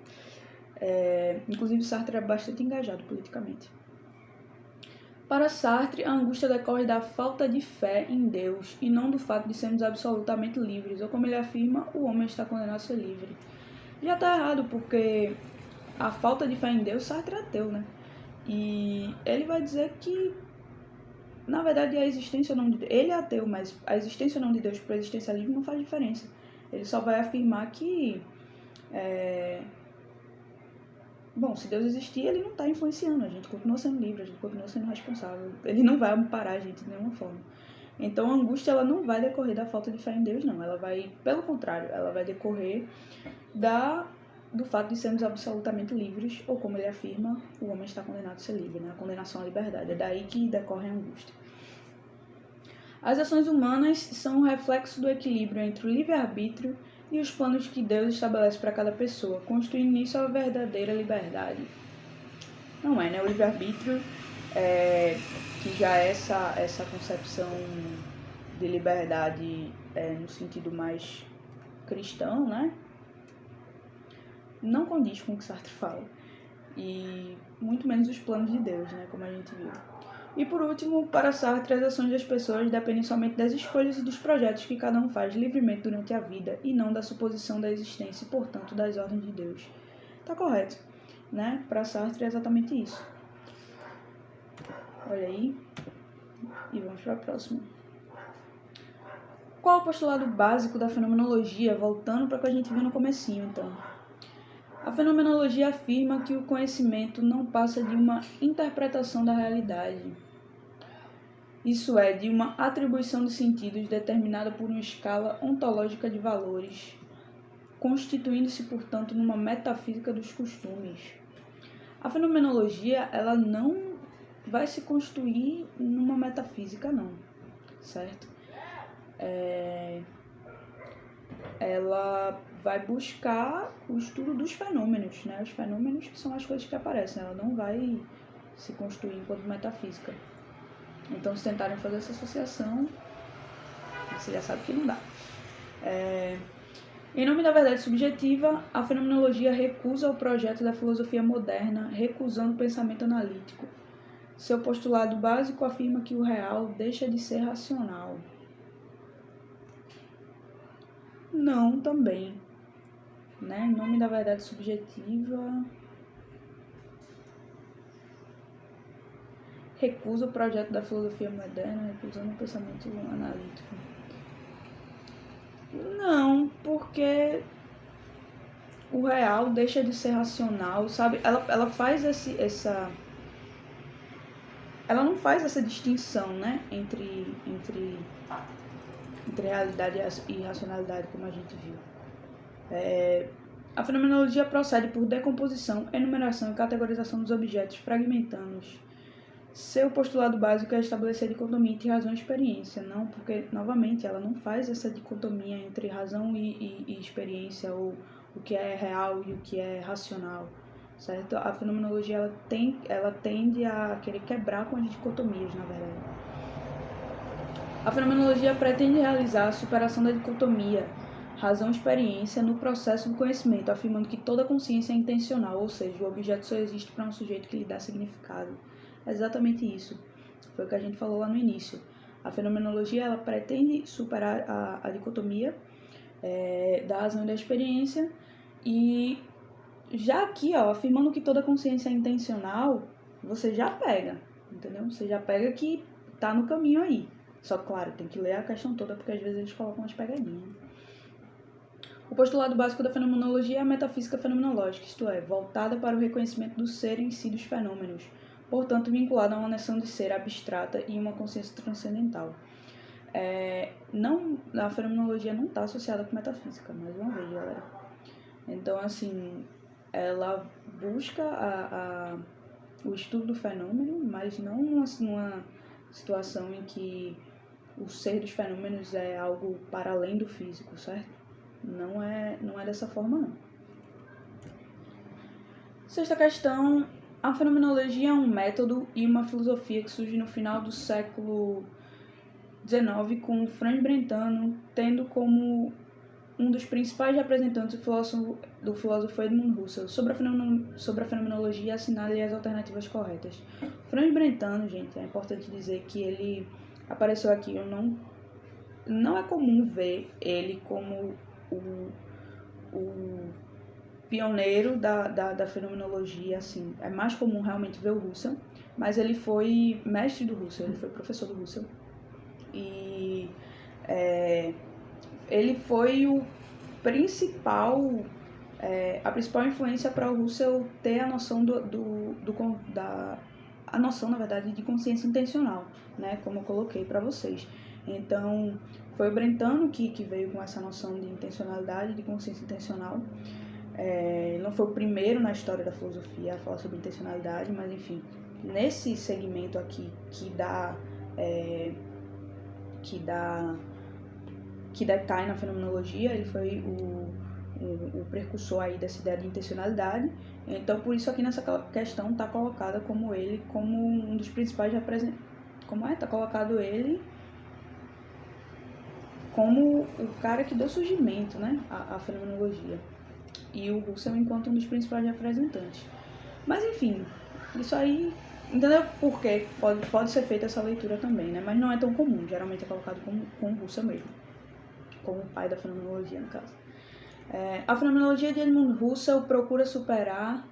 Inclusive, Sartre é bastante engajado politicamente. Para Sartre, a angústia decorre da falta de fé em Deus e não do fato de sermos absolutamente livres, ou como ele afirma, o homem está condenado a ser livre. Já tá errado, porque a falta de fé em Deus, Sartre é ateu, né? E ele vai dizer que, na verdade, a existência ou não de Deus, ele é ateu, mas a existência ou não de Deus para o existencialismo não faz diferença. Ele só vai afirmar que bom, se Deus existir, ele não está influenciando, a gente continua sendo livre, a gente continua sendo responsável, ele não vai parar a gente de nenhuma forma. Então a angústia ela não vai decorrer da falta de fé em Deus, não, ela vai, pelo contrário, ela vai decorrer do fato de sermos absolutamente livres, ou como ele afirma, o homem está condenado a ser livre, né? A condenação à liberdade, é daí que decorre a angústia. As ações humanas são um reflexo do equilíbrio entre o livre-arbítrio e os planos que Deus estabelece para cada pessoa, construindo nisso a verdadeira liberdade. Não é, né? O livre-arbítrio, que já é essa concepção de liberdade no sentido mais cristão, né? Não condiz com o que Sartre fala. E muito menos os planos de Deus, né? Como a gente viu. E por último, para Sartre, as ações das pessoas dependem somente das escolhas e dos projetos que cada um faz livremente durante a vida e não da suposição da existência e, portanto, das ordens de Deus. Tá correto, né? Para Sartre é exatamente isso. Olha aí. E vamos para a próxima. Qual o postulado básico da fenomenologia? Voltando para o que a gente viu no comecinho, então. A fenomenologia afirma que o conhecimento não passa de uma interpretação da realidade. Isso é, de uma atribuição de sentidos determinada por uma escala ontológica de valores, constituindo-se, portanto, numa metafísica dos costumes. A fenomenologia, ela não vai se construir numa metafísica, não, certo? Ela vai buscar o estudo dos fenômenos, né? Os fenômenos que são as coisas que aparecem, ela não vai se construir enquanto metafísica. Então, se tentarem fazer essa associação, você já sabe que não dá. Em nome da verdade subjetiva, a fenomenologia recusa o projeto da filosofia moderna, recusando o pensamento analítico. Seu postulado básico afirma que o real deixa de ser racional. Não, também. Né? Em nome da verdade subjetiva, recusa o projeto da filosofia moderna, recusando o pensamento analítico. Não, porque o real deixa de ser racional, sabe? Ela faz ela não faz essa distinção, né? Entre realidade e racionalidade, como a gente viu. A fenomenologia procede por decomposição, enumeração e categorização dos objetos, fragmentando-os. Seu postulado básico é estabelecer a dicotomia entre razão e experiência, não, porque, novamente, ela não faz essa dicotomia entre razão e experiência, ou o que é real e o que é racional, certo? A fenomenologia, ela tende a querer quebrar com as dicotomias, na verdade. A fenomenologia pretende realizar a superação da dicotomia razão-experiência no processo do conhecimento, afirmando que toda consciência é intencional, ou seja, o objeto só existe para um sujeito que lhe dá significado. É exatamente isso. Foi o que a gente falou lá no início. A fenomenologia ela pretende superar a dicotomia da razão e da experiência e já aqui, afirmando que toda consciência é intencional, você já pega, entendeu? Você já pega que tá no caminho aí. Só, claro, tem que ler a questão toda, porque às vezes eles colocam umas pegadinhas. O postulado básico da fenomenologia é a metafísica fenomenológica, isto é, voltada para o reconhecimento do ser em si dos fenômenos, portanto vinculada a uma noção de ser abstrata e uma consciência transcendental. A fenomenologia não está associada com metafísica, mais uma vez, galera. Então, assim, ela busca o estudo do fenômeno, mas não numa situação em que o ser dos fenômenos é algo para além do físico, certo? Não é dessa forma, não. Sexta questão, a fenomenologia é um método e uma filosofia que surge no final do século XIX com Franz Brentano tendo como um dos principais representantes do filósofo Edmund Husserl. Sobre a fenomenologia, assinale as alternativas corretas. Franz Brentano, gente, é importante dizer que ele apareceu aqui, não é comum ver ele como o pioneiro da fenomenologia, assim, é mais comum realmente ver o Husserl, mas ele foi mestre do Husserl, ele foi professor do Husserl, e ele foi a principal influência para o Husserl ter a noção a noção, na verdade, de consciência intencional, né, como eu coloquei para vocês. Então, foi o Brentano que veio com essa noção de intencionalidade, de consciência intencional. Ele não foi o primeiro na história da filosofia a falar sobre intencionalidade, mas, enfim, nesse segmento aqui que decai na fenomenologia, ele foi o precursor aí dessa ideia de intencionalidade. Então, por isso aqui nessa questão está colocada como ele, como um dos principais representantes. Está colocado ele como o cara que deu surgimento, né, à fenomenologia. E o Husserl enquanto um dos principais representantes. Mas, enfim, isso aí, entendeu por que pode ser feita essa leitura também, né? Mas não é tão comum, geralmente é colocado com o Husserl mesmo, como o pai da fenomenologia, no caso. A fenomenologia de Edmund Husserl procura superar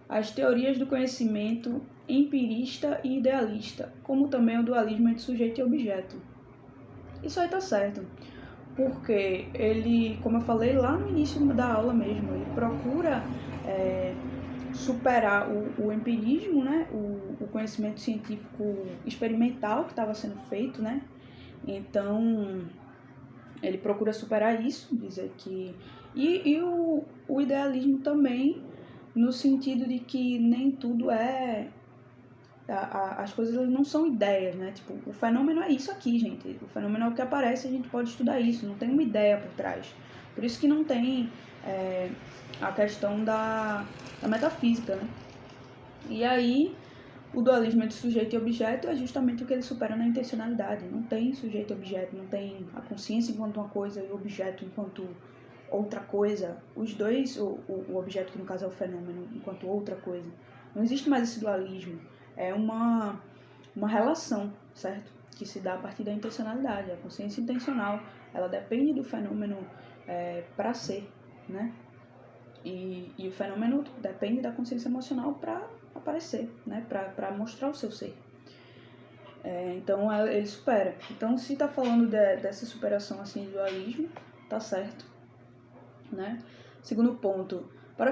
as teorias do conhecimento empirista e idealista, como também o dualismo entre sujeito e objeto. Isso aí tá certo, porque ele, como eu falei lá no início da aula mesmo, ele procura superar o empirismo, né, o conhecimento científico experimental que estava sendo feito, né? Então, ele procura superar isso, dizer que... E o idealismo também, no sentido de que nem tudo as coisas não são ideias, né? Tipo, o fenômeno é isso aqui, gente. O fenômeno é o que aparece, a gente pode estudar isso, não tem uma ideia por trás. Por isso que não tem a questão da metafísica, né? E aí, o dualismo entre sujeito e objeto é justamente o que ele supera na intencionalidade. Não tem sujeito e objeto, não tem a consciência enquanto uma coisa e o objeto enquanto outra coisa. Os dois, o objeto, que no caso é o fenômeno, enquanto outra coisa. Não existe mais esse dualismo. É uma relação, certo? Que se dá a partir da intencionalidade. A consciência intencional, ela depende do fenômeno para ser, né? E o fenômeno depende da consciência emocional para aparecer, né? Para mostrar o seu ser. Então, ele supera. Então, se está falando dessa superação assim, de dualismo, tá certo, né? Segundo ponto, para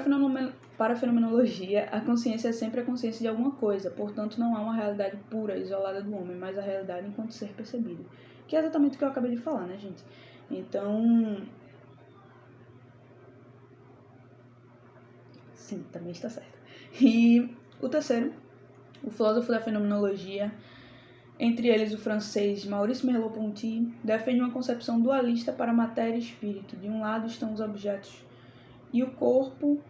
a fenomenologia, a consciência é sempre a consciência de alguma coisa, portanto não há uma realidade pura, isolada do homem, mas a realidade enquanto ser percebido. Que é exatamente o que eu acabei de falar, né, gente? Então, sim, também está certo. E o terceiro, o filósofo da fenomenologia, entre eles o francês Maurice Merleau-Ponty, defende uma concepção dualista para matéria e espírito. De um lado estão os objetos e o corpo,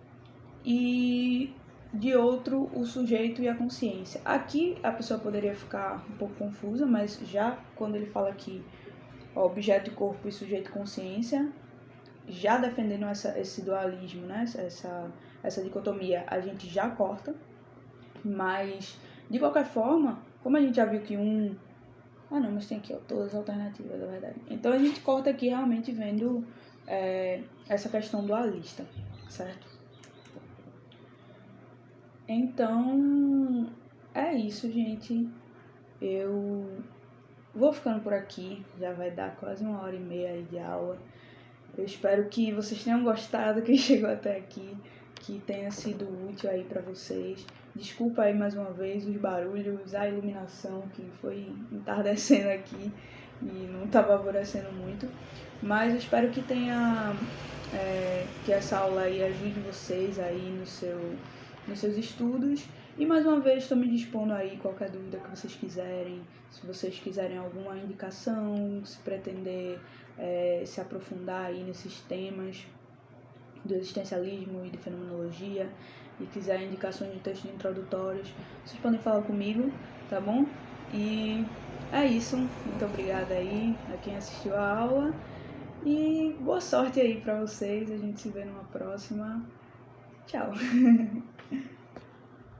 e de outro o sujeito e a consciência. Aqui a pessoa poderia ficar um pouco confusa, mas já quando ele fala aqui objeto e corpo e sujeito e consciência, já defendendo esse dualismo, né? essa dicotomia, a gente já corta, mas de qualquer forma, como a gente já viu que mas tem aqui todas as alternativas, na verdade. Então a gente corta aqui realmente vendo essa questão dualista, certo? Então, é isso, gente. Eu vou ficando por aqui, já vai dar quase 1h30 aí de aula. Eu espero que vocês tenham gostado, quem chegou até aqui, que tenha sido útil aí para vocês. Desculpa aí mais uma vez os barulhos, a iluminação que foi entardecendo aqui e não está favorecendo muito, mas eu espero que que essa aula aí ajude vocês aí nos seus estudos. E mais uma vez estou me dispondo aí, qualquer dúvida que vocês quiserem, se vocês quiserem alguma indicação, se pretender se aprofundar aí nesses temas do existencialismo e de fenomenologia e quiser indicações de textos introdutórios, vocês podem falar comigo, tá bom? E é isso, muito obrigada aí a quem assistiu a aula e boa sorte aí pra vocês, a gente se vê numa próxima. Tchau!